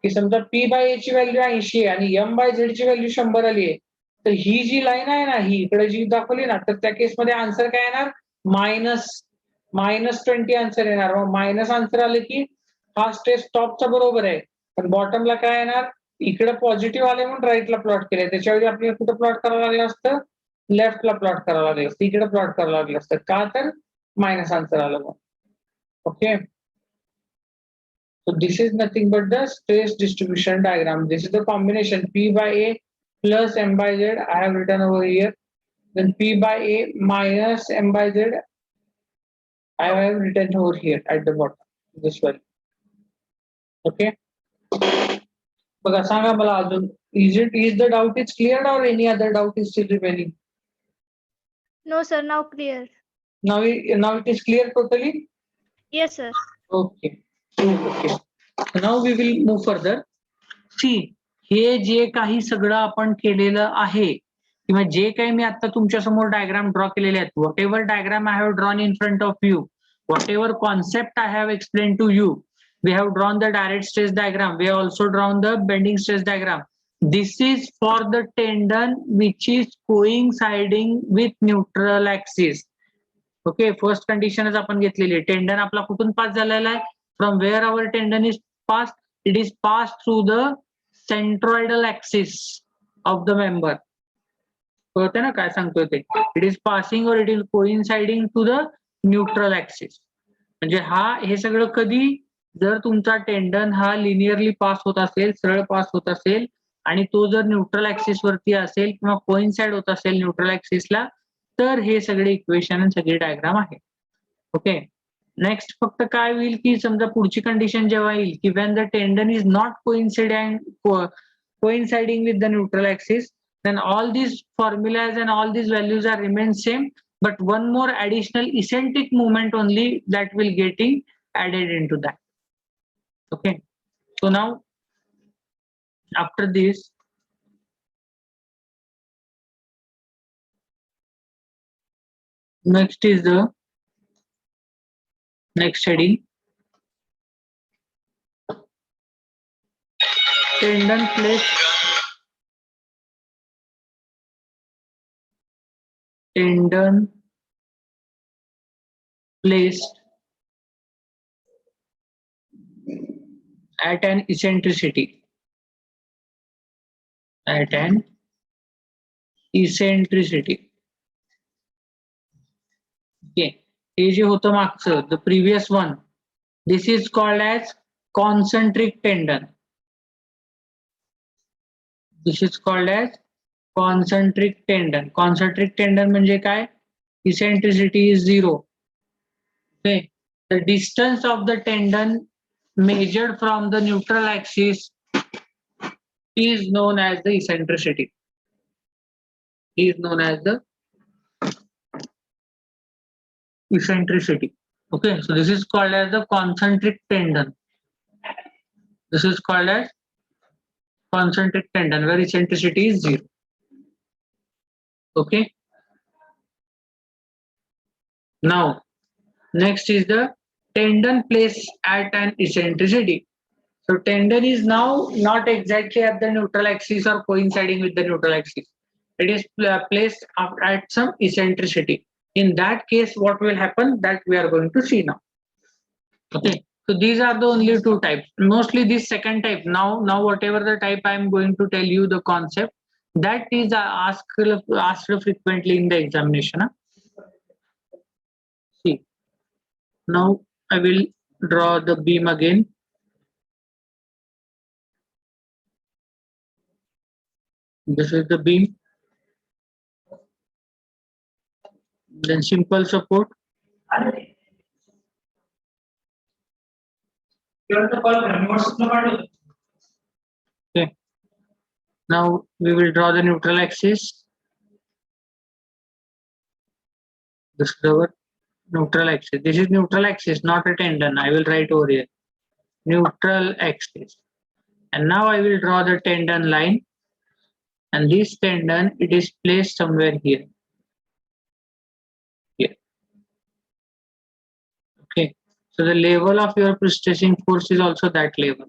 की समजा P bye ए ची value 80 आहे आणि M by Z ची व्हॅल्यू 100 आली आहे, तर ही जी लाईन आहे ना, ही इकडे जी दाखवली ना, तर त्या केसमध्ये आन्सर काय येणार? -20 आन्सर येणार. मग मायनस आन्सर आलं की हा स्ट्रेस टॉपचा बरोबर आहे, पण बॉटमला काय येणार? इकडे पॉझिटिव्ह आले म्हणून राईटला प्लॉट केले, त्याच्यावेळी आपल्याला कुठं प्लॉट करावं लागलं असतं? लेफ्टला प्लॉट करावं लागलं असतं, इकडे प्लॉट करावं लागलं असतं. का? तर मायनस आन्सर आलं मग. Okay. So this is nothing but the stress distribution diagram. This is the combination P by A plus M by Z. I have written over here. Then P by A minus M by Z. I have written over here at the bottom. This one. Okay. बघा सांगा मला अजून. Is the doubt is cleared or any other doubt is still remaining? No, sir. Now clear. Now it is clear totally? Yes, sir. Okay. Okay. Now we will move further. See, हे जे काही सगळं आपण केलेलं आहे किंवा जे काही मी आता तुमच्या समोर डायग्राम ड्रॉ केलेले आहेत, whatever diagram I have drawn in front of you, whatever concept I have explain to you, we have drawn the direct stress diagram, we have also drawn the bending stress diagram. This is for the tendon which is coinciding with neutral axis. Okay, first conditionच आपण घेतलेली आहे. Tendon आपला कुठून pass झालेला आहे? From where our tendon is pass? It is pass through the centroidal axis of the member. कळते ना काय सांगतोय ते? It is passing or it is coinciding to the neutral axis. म्हणजे हे सगळं कधी, जर तुमचा टेंडन हा लिनियरली पास होत असेल, सरळ पास होत असेल आणि तो जर न्यूट्रल ऍक्सिस वरती असेल किंवा कोइन्साइड होत असेल न्यूट्रल ऍक्सिसला, तर हे सगळे इक्वेशन आणि सगळे डायग्राम आहे. ओके. नेक्स्ट फक्त काय होईल की समजा पुढची कंडिशन जेव्हा येईल की when the tendon is not coinciding with the neutral axis, then all these formulas and all these values are remain same, but one more additional eccentric movement only that will getting added into that. Okay, so now after this next is the next heading, tendon placed at an eccentricity. At an eccentricity. Okay, हे जे होतं मागचं, the previous one, this is called as concentric tendon. This is called as concentric tendon. Concentric tendon म्हणजे काय? Eccentricity is 0. Okay, the distance of the tendon measured from the neutral axis is known as the eccentricity. Is known as the eccentricity. Okay, so this is called as the concentric tendon. This is called as concentric tendon where eccentricity is 0. Okay. Now next is the tendon placed at an eccentricity. So tendon is now not exactly at the neutral axis or coinciding with the neutral axis. It is placed at some eccentricity. In that case, what will happen, that we are going to see now. Okay. So these are the only two types. Mostly this second type. Now whatever the type I am going to tell you the concept, that is asked frequently in the examination. Huh? See, now I will draw the beam again. This is the beam. Then simple support. Okay. Now we will draw the neutral axis. This is our neutral axis. This is neutral axis, not a tendon. I will write over here. Neutral axis. And now I will draw the tendon line. And this tendon, it is placed somewhere here. Here. Okay. So the level of your pre-stressing force is also that level.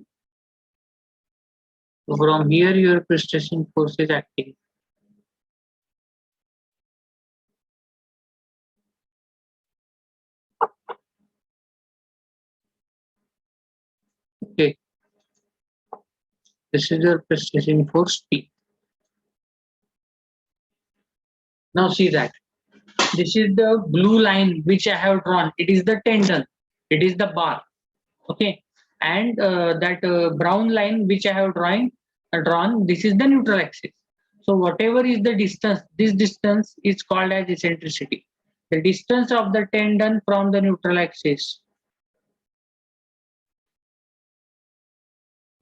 So from here, your pre-stressing force is acting. Okay. This is your pre-stressing force P. Now see that. This is the blue line which I have drawn. It is the tendon. It is the bar. Okay. And that brown line which I have drawn, this is the neutral axis. So whatever is the distance, this distance is called as eccentricity. The distance of the tendon from the neutral axis.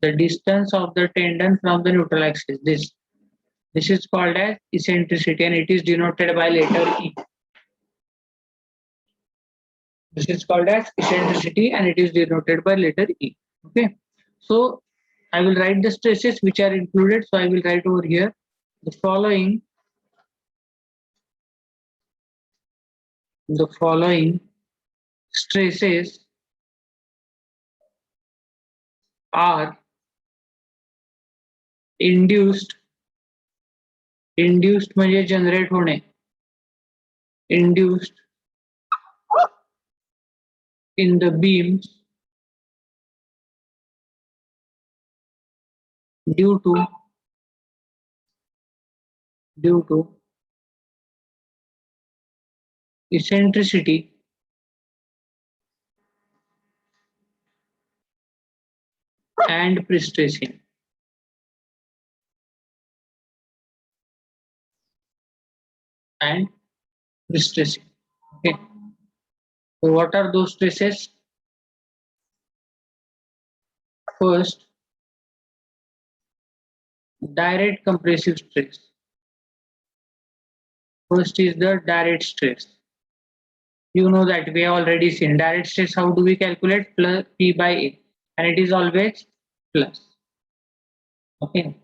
The distance of the tendon from the neutral axis. This is called as eccentricity and it is denoted by letter E. This is called as eccentricity and it is denoted by letter E. Okay. So I will write the stresses which are included. So I will write over here the following stresses are induced म्हणजे generate होणे induced in the beams due to eccentricity and pre-stressing. And pre-stressing. Okay. So what are those stresses? First, direct compressive stress. First is the direct stress. You know that we have already seen direct stress. How do we calculate? Plus P by A, and it is always plus. Okay.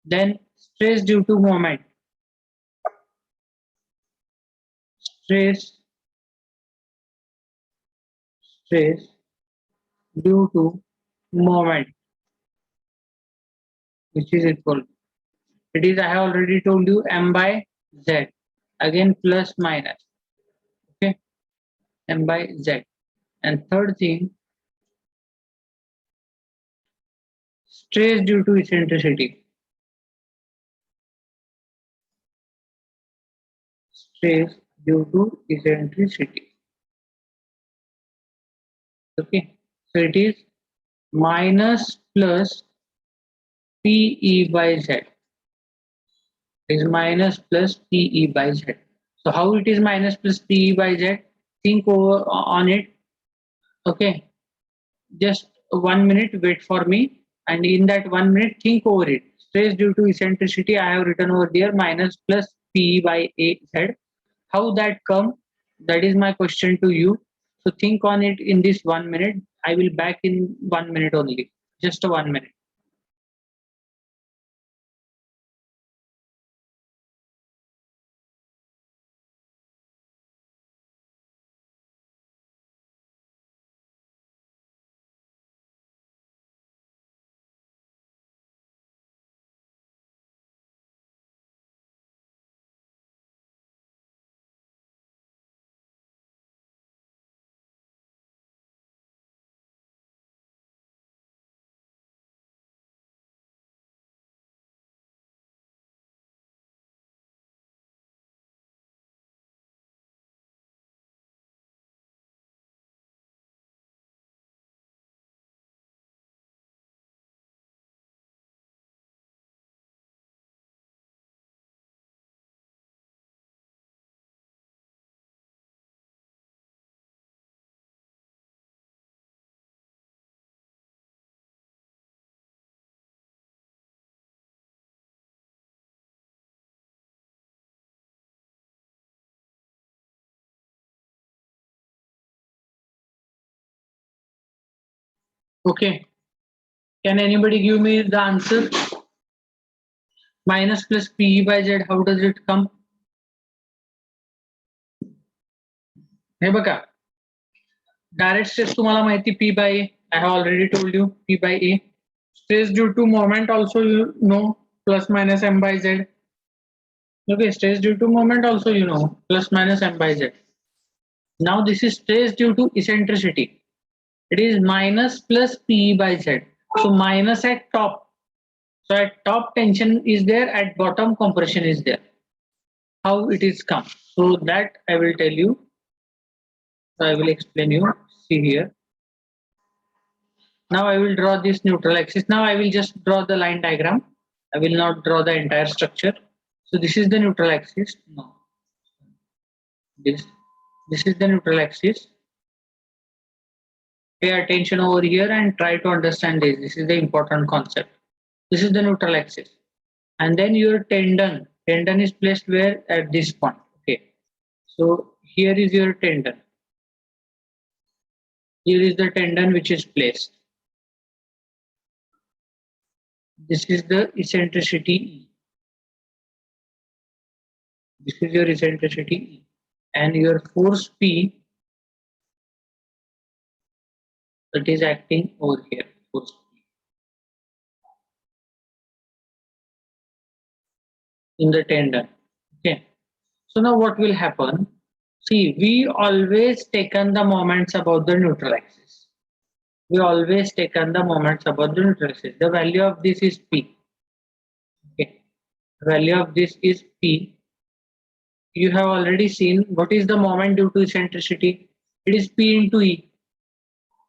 Then stress due to moment. Stress due to moment, which is equal. It is, I have already told you, m by z. Again plus minus. Okay. M by z. And third thing, stress due to eccentricity. Stress due to eccentricity. Okay. So it is minus plus PE by Z. It is minus plus PE by Z. So how it is minus plus PE by Z? Think over on it. Okay. Just 1 minute, wait for me. And in that 1 minute, think over it. Stress due to eccentricity, I have written over there minus plus PE by Z. How that come? That is my question to you. So think on it in this 1 minute. I will back in 1 minute only. Just a 1 minute. Okay. Can anybody give me the answer? Minus plus PE by Z, how does it come? हे बघा, direct stress तुम्हाला माहिती P by A. I have already told you P by A. Stress due to moment also you know, plus minus M by Z. Okay, stress due to moment also you know, plus minus M by Z. Now this is stress due to eccentricity. It is minus plus PE by Z. So minus at top. So at top tension is there, at bottom compression is there. How it is come? So that I will tell you. So I will explain you. See here. Now I will draw this neutral axis. Now I will just draw the line diagram. I will not draw the entire structure. So this is the neutral axis. No. This is the neutral axis. Pay attention over here and try to understand this. This is the important concept. This is the neutral axis. And then your tendon is placed where? At this point. Okay. So here is your tendon. Here is the tendon which is placed. This is the eccentricity E. This is your eccentricity E. And your force P that is acting over here. Force P. In the tendon. Okay. So now what will happen? See, we always taken the moments about the neutral axis. We always taken the moments about the neutral axis. The value of this is P. Okay. The value of this is P. You have already seen what is the moment due to eccentricity. It is P into E.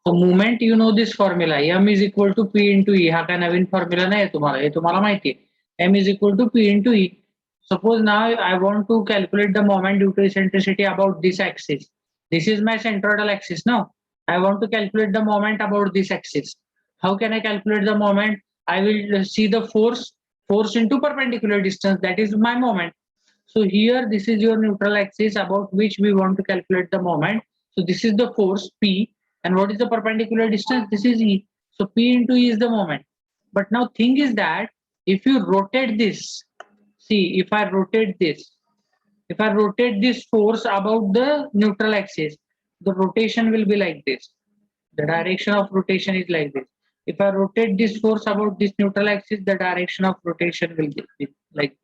So moment you know this formula. M is equal to P into E. हा काय नवीन formula नाही तुम्हाला. हे तुम्हाला माहिती आहे. M is equal to P into E. Suppose now I want to calculate the moment due to eccentricity about this axis. This is my centroidal axis now. I want to calculate the moment about this axis. How can I calculate the moment? I will see the force into perpendicular distance. That is my moment. So here this is your neutral axis about which we want to calculate the moment. So this is the force P, and what is the perpendicular distance? This is E. So P into E is the moment. But now thing is that if you rotate this, see, if I rotate this force about the neutral axis, the rotation will be like this. The direction of rotation is like this. If I rotate this force about this neutral axis, the direction of rotation will be like this.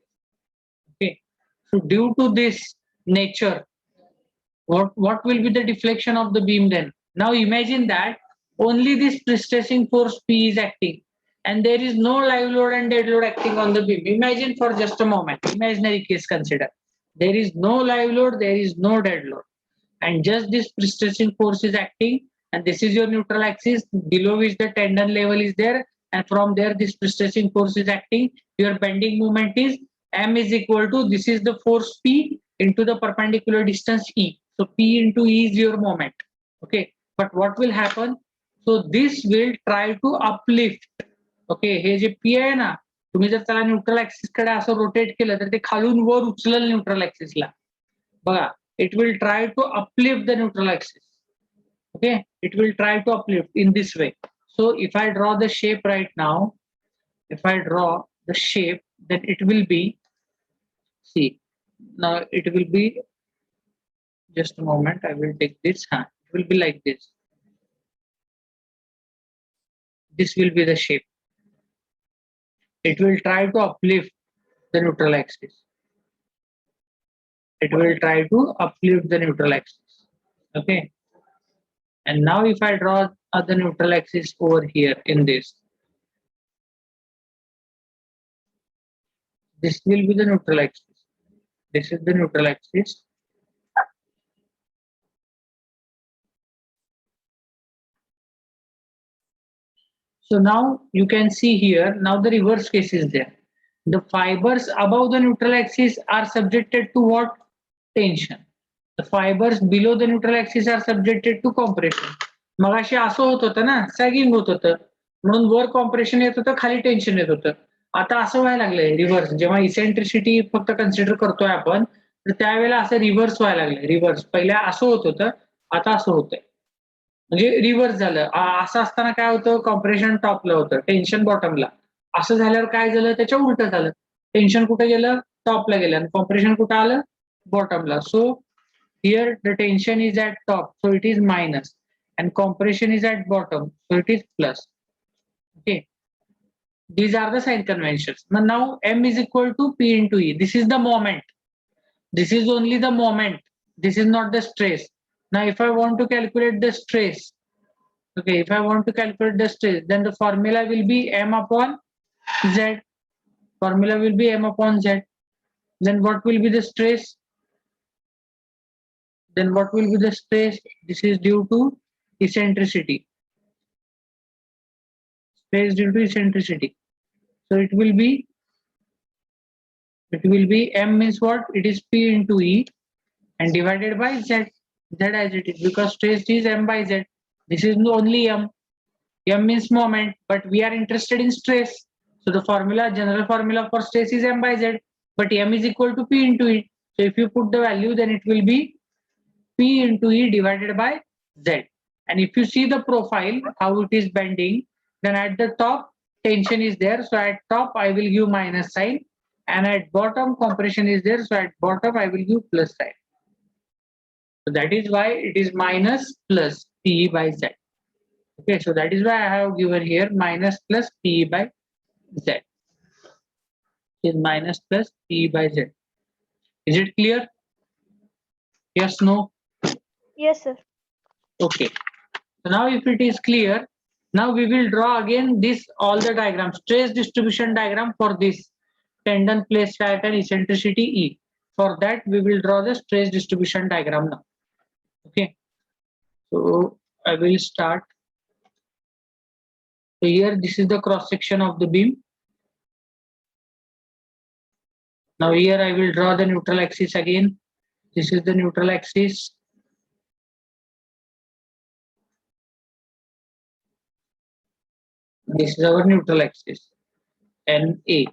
Okay. So due to this nature, what will be the deflection of the beam then? Now imagine that only this pre-stressing force P is acting, and there is no live load and dead load acting on the beam. Imagine for just a moment, imaginary case consider. There is no live load, there is no dead load, and just this pre-stressing force is acting, and this is your neutral axis below which the tendon level is there, and from there this pre-stressing force is acting. Your bending moment is M is equal to, this is the force P into the perpendicular distance E. So P into E is your moment. Okay, but what will happen? So this will try to uplift. Okay, hey J P आहे ना, तुम्ही जर त्याला neutral axis कडे असं rotate केलं तर ते खालून वर उचलेल न्यूट्रल ऍक्सिसला. बघा, it will try to uplift the neutral axis. Okay, it will try to uplift in this way. So if I draw the shape right now, if I draw the shape, then it will be, see, now it will be, just a moment, I will take this, it will be like this. This will be the shape. It will try to uplift the neutral axis. It will try to uplift the neutral axis. Okay. And now if I draw the neutral axis over here in this will be the neutral axis. This is the neutral axis. So now you can see here, now the reverse case is there. The fibers above the neutral axis are subjected to what? Tension. The fibers below the neutral axis are subjected to compression. मगाशी असं होत होतं ना, sagging होत होतं, म्हणून वर compression येत होतं, खाली टेन्शन येत होतं. आता असं व्हायला लागलंय रिव्हर्स. जेव्हा इसेंट्रिसिटी फक्त कन्सिडर करतोय आपण, तर त्यावेळेला असं रिव्हर्स व्हायला लागलंय. रिव्हर्स पहिल्या असं होत होतं, आता असं होतंय. म्हणजे रिव्हर्स झालं. असं असताना काय होतं, कॉम्प्रेशन टॉपला होतं, टेन्शन बॉटमला. असं झाल्यावर काय झालं, त्याच्या उलटं झालं. टेन्शन कुठे गेलं, टॉपला गेलं, आणि कॉम्प्रेशन कुठं आलं, बॉटमला. So here the tension is at top, so it is minus, and compression is at bottom, so it is plus. Okay, these are the sign conventions. Now m is equal to p into e. This is the moment, this is only the moment, this is not the stress. Now if I want to calculate the stress, okay, if I want to calculate the stress, then the formula will be m upon z. Formula will be m upon z. Then what will be the stress? Then what will be the stress? This is due to eccentricity. Stress due to eccentricity. So it will be m means what? It is p into e and divided by z. Z as it is, because stress is m by z. This is only m. M means moment, but we are interested in stress. So the formula, general formula for stress is m by z, but m is equal to p into e. So if you put the value, then it will be p into e divided by z. And if you see the profile, how it is bending, then at the top tension is there, so at top I will give minus sign, and at bottom compression is there, so at bottom I will give plus sign. So that is why it is minus plus Pe by Z. Okay, so that is why I have given here minus plus Pe by Z. It is minus plus Pe by Z. Is it clear? Yes, no? Yes, sir. Okay. So now if it is clear, now we will draw again this all the diagrams, stress distribution diagram for this tendon, place type and eccentricity E. For that we will draw the stress distribution diagram now. Okay. So I will start. So here this is the cross section of the beam. Now here I will draw the neutral axis again. This is the neutral axis. This is our neutral axis, NA.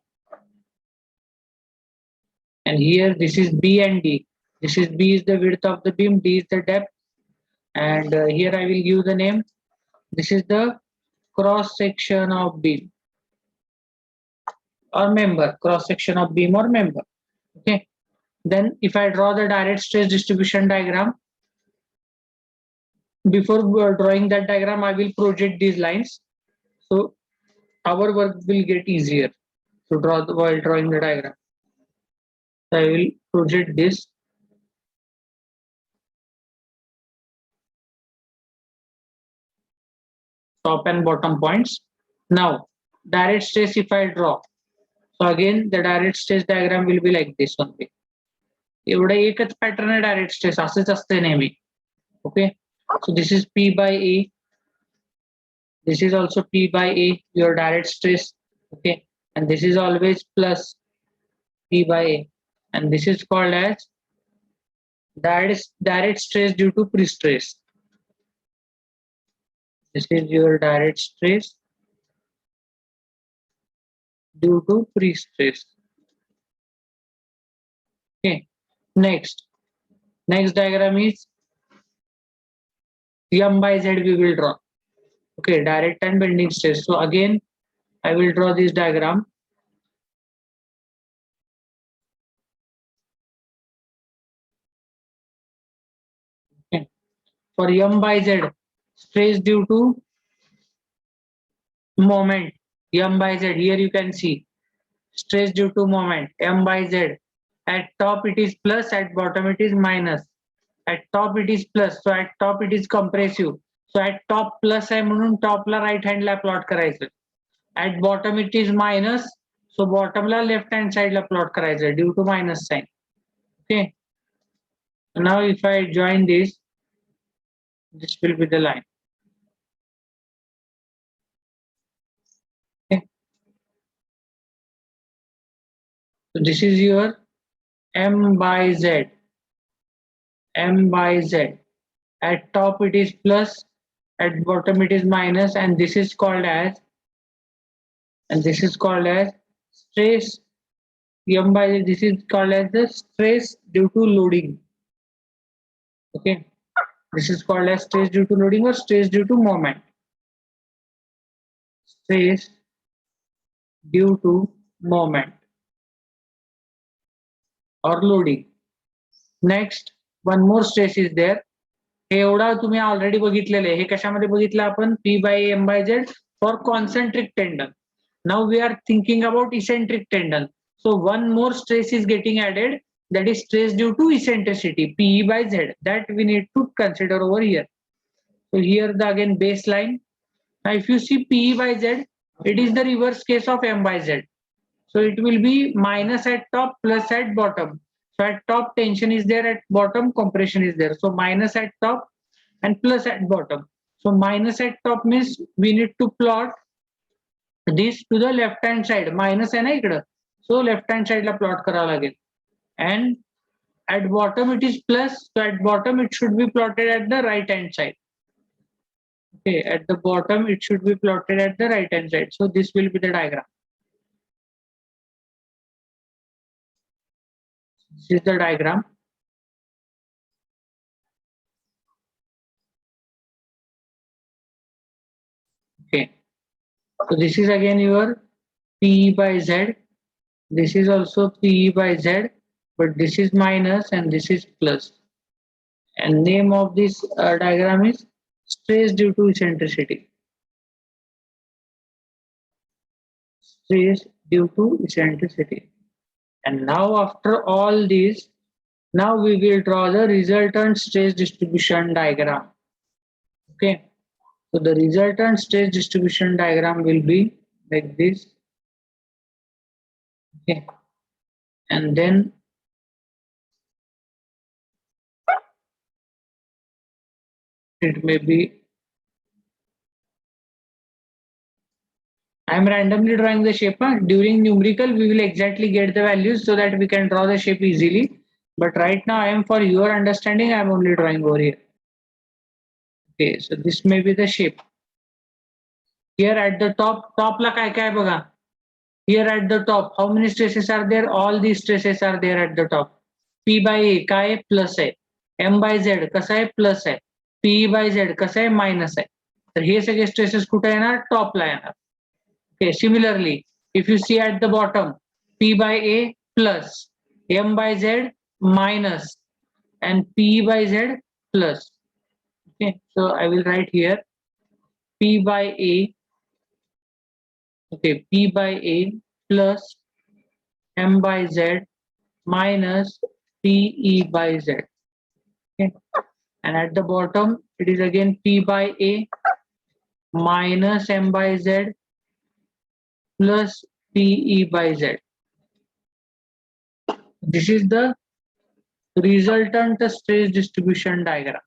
And here this is B and D. This is B is the width of the beam, D is the depth. And here I will give the name. This is the cross section of beam or member, cross section of beam or member. Okay. Then if I draw the direct stress distribution diagram, before drawing that diagram, I will project these lines. So our work will get easier to draw while drawing the diagram. So I will project this. Top and bottom points. Now, direct stress if I draw. So again, the direct stress diagram will be like this only. एवढं एकच pattern आहे direct stress, असंच असते नेहमी. Okay. So this is P by A. This is also P by A, your direct stress. Okay. And this is always plus P by A. And this is called as direct stress due to pre-stress. This is your direct stress due to pre-stress. Okay. Next diagram is M by Z we will draw. Okay, direct and bending stress. So again, I will draw this diagram. Okay. For M by Z, stress due to moment. M by Z, here you can see stress due to moment. M by Z. At top it is plus, at bottom it is minus. At top it is plus, so at top it is compressive. So at top plus आहे म्हणून टॉपला right हँडला plot करायचं. At bottom it is minus, so bottomला left hand साइडला plot करायचं due to minus sign. Okay. Now if I join this will be the line. Okay. So this is your M by Z. M by Z. At top it is plus, at bottom it is minus, and this is called as stress. M by Z, this is called as the stress due to loading. Okay. This is called as stress due to loading or stress due to moment. Stress due to moment or loading. Next, one more stress is there. हे एवढा तुम्ही already बघितलेलं आहे. हे कशामध्ये बघितलं आपण P by A M by Z for concentric tendon. Now we are thinking about eccentric tendon. So one more stress is getting added, that is stress due to eccentricity, PE by Z, that we need to consider over here. So here the again baseline. Now if you see PE by Z, it is the reverse case of M by Z. So it will be minus at top plus at bottom. So at top tension is there, at bottom compression is there. So minus at top and plus at bottom. So minus at top means we need to plot this to the left hand side. Minus आहे ना इकडं. So left hand side ला plot करावं लागेल. And at bottom it is plus. So at bottom it should be plotted at the right hand side. Okay, at the bottom it should be plotted at the right hand side. So this will be the diagram. This is the diagram. Okay. So this is again your PE by Z. This is also PE by Z, but this is minus and this is plus. And name of this diagram is stress due to eccentricity. Stress due to eccentricity. And now after all this, now we will draw the resultant stress distribution diagram. Okay. So the resultant stress distribution diagram will be like this. Okay. And then it may be, I am randomly drawing the shape. During numerical, we will exactly get the values so that we can draw the shape easily. But right now, I am for your understanding, I am only drawing over here. Okay, so this may be the shape. Here at the top la काय काय बघा. Here at the top, how many stresses are there? All these stresses are there at the top. P by A काय आहे? Plus आहे. M by Z कसा आहे? Plus आहे. PE by Z कसा आहे? Minus आहे. तर हे सगळे स्ट्रेसेस कुठे येणार? टॉप ला येणार. Okay, similarly, if you see at the bottom, P by A plus, M by Z minus, and P by Z plus. Okay, so I will write here P by A. Okay, P by A plus M by Z minus PE by Z. Okay, and at the bottom it is again P by A minus M by Z plus PE by Z. This is the resultant stress distribution diagram.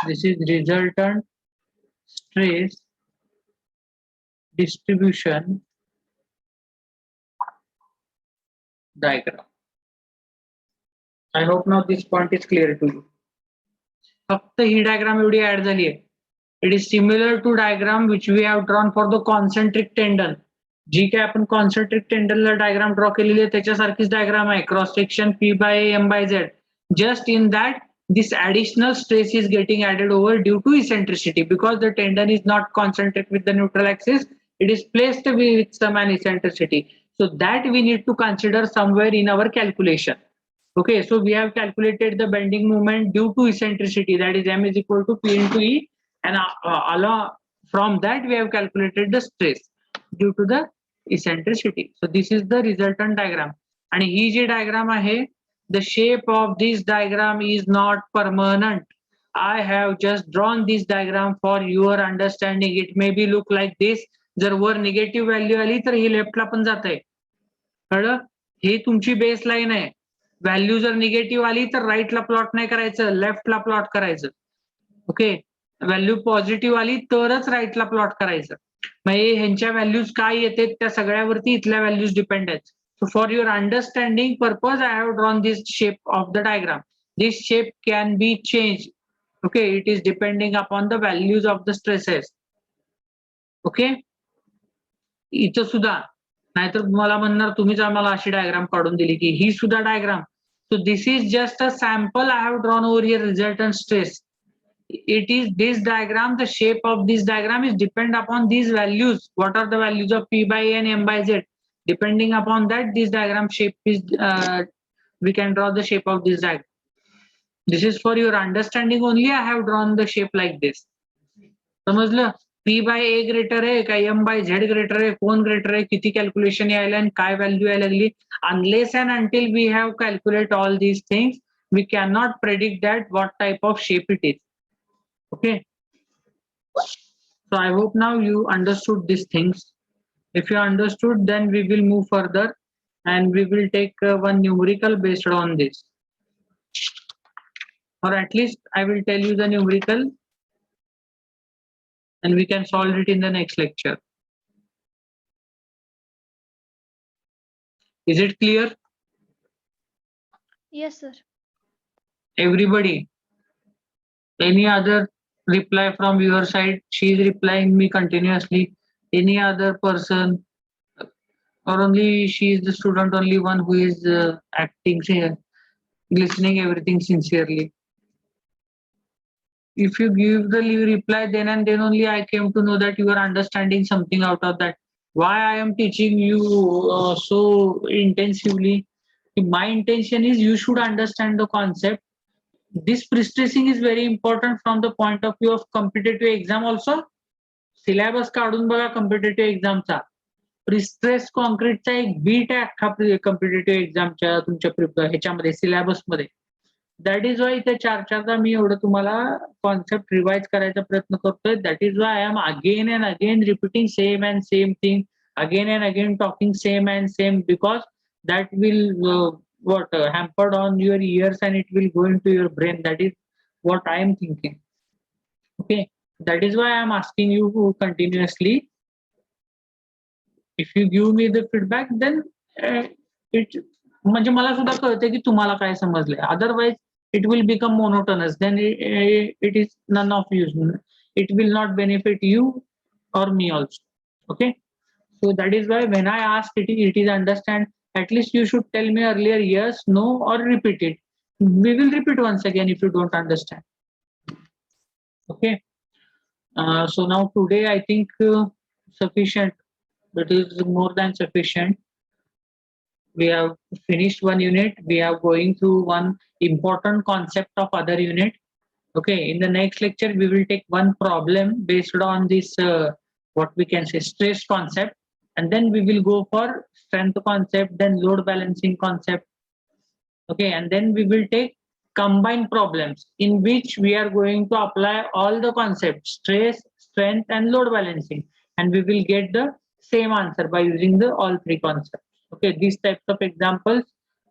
This is resultant stress distribution diagram. I hope now this point is clear to you. फक्त ही diagram एवढी add झाली आहे. It is similar to diagram which we have drawn for the concentric tendon. जी काय आपण concentric tendon ला diagram draw केलेली आहे त्याच्यासारखीच diagram आहे. Cross section P by A, M by Z. Just in that this additional stress is getting added over due to eccentricity because the tendon is not concentric with the neutral axis. It is placed with some eccentricity. So that we need to consider somewhere in our calculation. Okay, so we have calculated the bending moment due to eccentricity, that is M is equal to P into E, and from that we have calculated the stress due to the eccentricity. So this is the resultant diagram. And he ji diagram आहे, the shape of this diagram is not permanent. I have just drawn this diagram for your understanding. It may be look like this. जर वर negative value आली तर ही लेफ्टला पण जात आहे. कळलं? हे तुमची base line आहे. व्हॅल्यू जर निगेटिव्ह आली तर राईटला प्लॉट नाही करायचं, लेफ्टला प्लॉट करायचं. ओके, व्हॅल्यू पॉझिटिव्ह आली तरच राईटला प्लॉट करायचं. मग ह्यांच्या व्हॅल्यूज काय येते त्या सगळ्यावरती इथल्या व्हॅल्यूज डिपेंड आहेत. So for your understanding purpose, I have drawn this shape of the diagram. This shape can be changed. Okay, it is depending upon the values of the stresses. Okay, इथं सुद्धा नाहीतर मला म्हणणार तुम्हीच आम्हाला अशी diagram काढून दिली की ही सुद्धा diagram. So this is just a sample I have drawn over here, resultant stress. It is this diagram, the shape of this diagram is depend upon these values. What are the values of P by A and M by Z? Depending upon that, this diagram shape is, we can draw the shape of this diagram. This is for your understanding only. I have drawn the shape like this. समजलं? P by A greater आहे का M by Z greater आहे, कोण greater आहे, किती calculation यायला आणि काय value यायला लागली. Unless and until we have calculate all these things, we cannot predict that what type of shape it is. Okay. So I hope now you understood these things. If you understood, then we will move further and we will take one numerical based on this. Or at least I will tell you the numerical and we can solve it in the next lecture. Is it clear? Yes, sir. Everybody? Any other reply from your side? She is replying me continuously. Any other person? Or only she is the student, only one who is acting, listening everything sincerely. If you give the reply then and then only I came to know that you are understanding something out of that. Why I am teaching you so intensively? My intention is you should understand the concept. This pre-stressing is very important from the point of view of competitive exam also. Syllabus काढून बघा competitive exam चा. Pre-stress concrete चा एक beat आहे अख्खा competitive exam च्या तुमच्या ह्याच्यामध्ये syllabus मध्ये. That is why इथे चार मी एवढं तुम्हाला कॉन्सेप्ट रिवाइज करायचा प्रयत्न करतोय. That is why I am again and again repeating same and same thing, again and again talking same and same, because that will hampered on your ears and it will go into your brain. That is what I am thinking. Okay, that is why I am asking you continuously. If you give me the feedback, then it म्हणजे मला सुद्धा कळते की तुम्हाला काय समजलंय. Otherwise it will become monotonous, then it is none of use. It will not benefit you or me also. Okay, so that is why when I ask it is understand, at least you should tell me earlier yes, no, or repeat it. We will repeat once again if you don't understand. Okay, so now today I think sufficient. It is more than sufficient. We have finished one unit. We are going through one important concept of other unit. Okay, in the next lecture we will take one problem based on this what we can say stress concept, and then we will go for strength concept, then load balancing concept. Okay, and then we will take combined problems in which we are going to apply all the concepts stress, strength, and load balancing, and we will get the same answer by using the all three concepts. Okay, these types of examples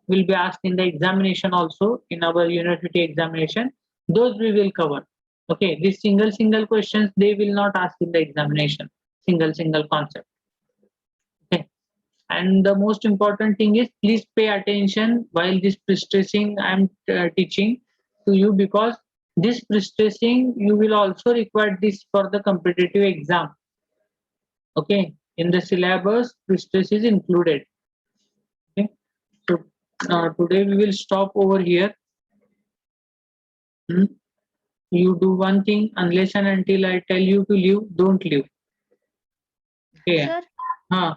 will be asked in the examination also, in our university examination. Those we will cover. Okay, these single questions they will not ask in the examination. Single concept. Okay, and the most important thing is please pay attention while this pre-stressing I am teaching to you, because this pre-stressing you will also require this for the competitive exam. Okay, in the syllabus pre-stress is included. Okay, so today we will stop over here. You do one thing, unless and until I tell you to leave, don't leave. Okay. Sir हा,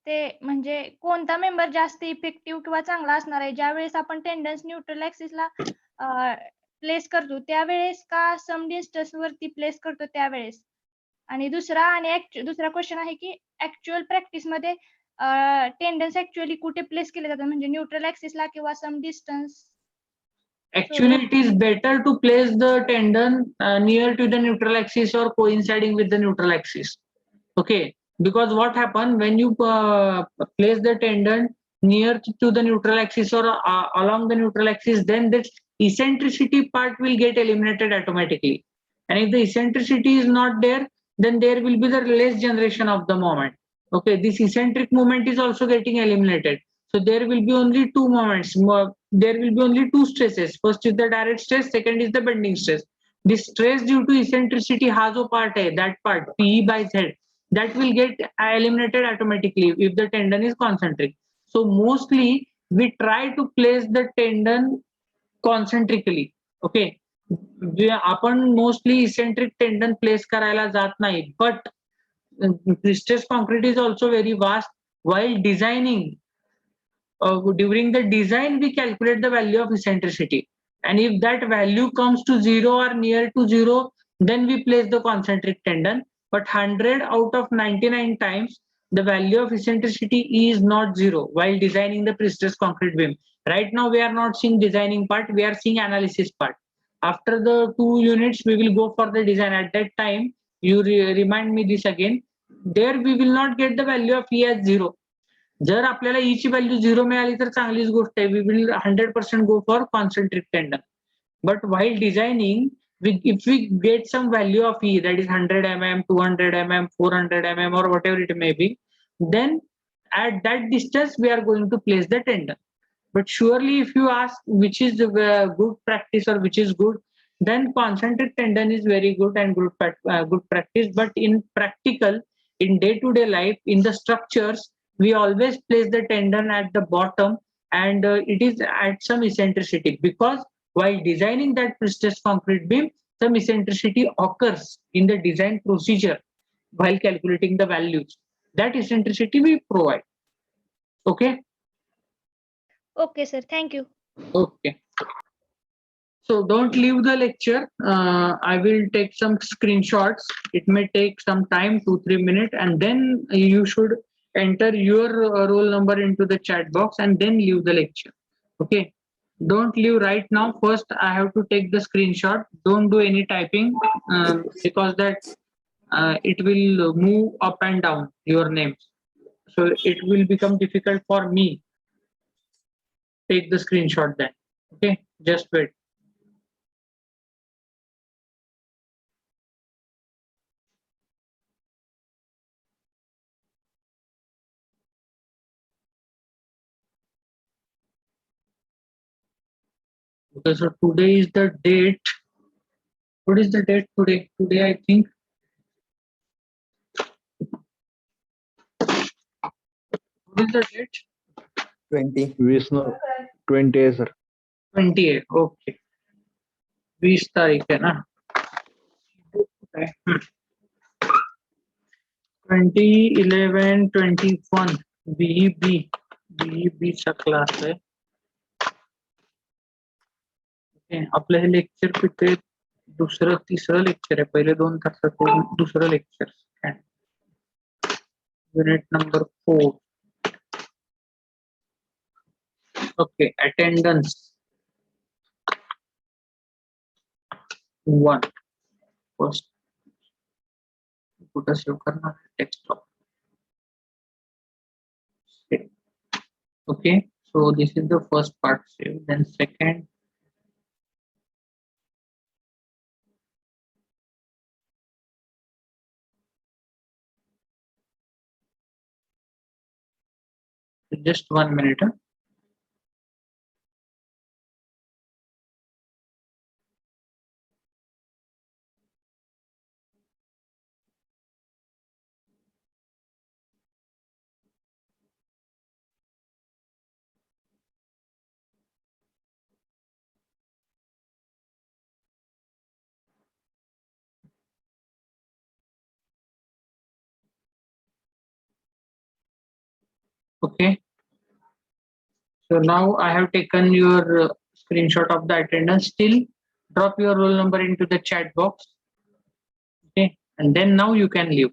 ते म्हणजे कोणता member जास्त effective किंवा चांगला असणार आहे, ज्यावेळेस आपण टेंडन्स न्यूट्रल ऍक्सिसला प्लेस करतो त्यावेळेस का सम डिस्टन्स वरती प्लेस करतो त्यावेळेस. आणि दुसरा क्वेश्चन आहे की ऍक्च्युअल प्रॅक्टिस मध्ये टेंडन्स ऍक्च्युअली कुठे प्लेस केले जातात, म्हणजे न्यूट्रल ऍक्सिसला किंवा सम distance. actually it is better to place the tendon near to the neutral axis or coinciding with the neutral axis. Okay, because what happen when you place the tendon near to the neutral axis or along the neutral axis, then the eccentricity part will get eliminated automatically, and if the eccentricity is not there, then there will be the less generation of the moment. Okay, this eccentric moment is also getting eliminated, so there will be only two moments. There will be only two stresses. First is the direct stress, second is the bending stress. This stress due to eccentricity ha jo part hai, that part P by Z, that will get eliminated automatically if the tendon is concentric. So mostly we try to place the tendon concentrically. Okay, आपण mostly eccentric tendon place करायला जात नाही, but pre-stressed concrete is also very vast. While designing, during the design we calculate the value of eccentricity, and if that value comes to 0 or near to 0, then we place the concentric tendon. But 100 out of 99 times the value of eccentricity is not 0 while designing the pre-stressed concrete beam. Right now we are not seeing designing part, we are seeing analysis part. After the 2 units we will go for the design. At that time you remind me this again. There we will not get the value of E as 0. जर आपल्याला E ची value 0 मिळाली तर चांगलीच गोष्ट आहे. We will 100% go for concentric tendon. But while designing, if we get some value of E, that is 100 mm, 200 mm, 400 mm, or whatever it may be, then at that distance we are going to place the tendon. But surely if you ask which is good practice or which is good, then concentric tendon is very good and good practice. But in practical, in day-to-day life, in the structures, we always place the tendon at the bottom, and it is at some eccentricity, because while designing that pre-stressed concrete beam, some eccentricity occurs in the design procedure while calculating the values. That eccentricity we provide. Okay. Okay, sir. Thank you. Okay. So don't leave the lecture. I will take some screenshots. It may take some time, 2-3 minutes, and then you should enter your roll number into the chat box and then leave the lecture. Okay. Don't leave right now. First, I have to take the screenshot. Don't do any typing because that it will move up and down your names. So it will become difficult for me. Take the screenshot then. Okay. Just wait. Okay, so today is the date. What is the date today? Today, I think. What is the date? 20. Vishnu 20 sir. 28. Okay. 20 तारीख है ना? 2011-21 BEB चा class आहे. Okay. आपलं हे lecture किती दुसरं तिसरं lecture आहे. पहिले 2 तासाचं दुसरं lecture. Unit number 4. Okay, attendance 1. First, put a save karna text block. Save. Okay, so this is the first part. Save. Then second. Just 1 minute. Huh? Okay. So now I have taken your screenshot of the attendance. Still, drop your roll number into the chat box. Okay, and then now you can leave.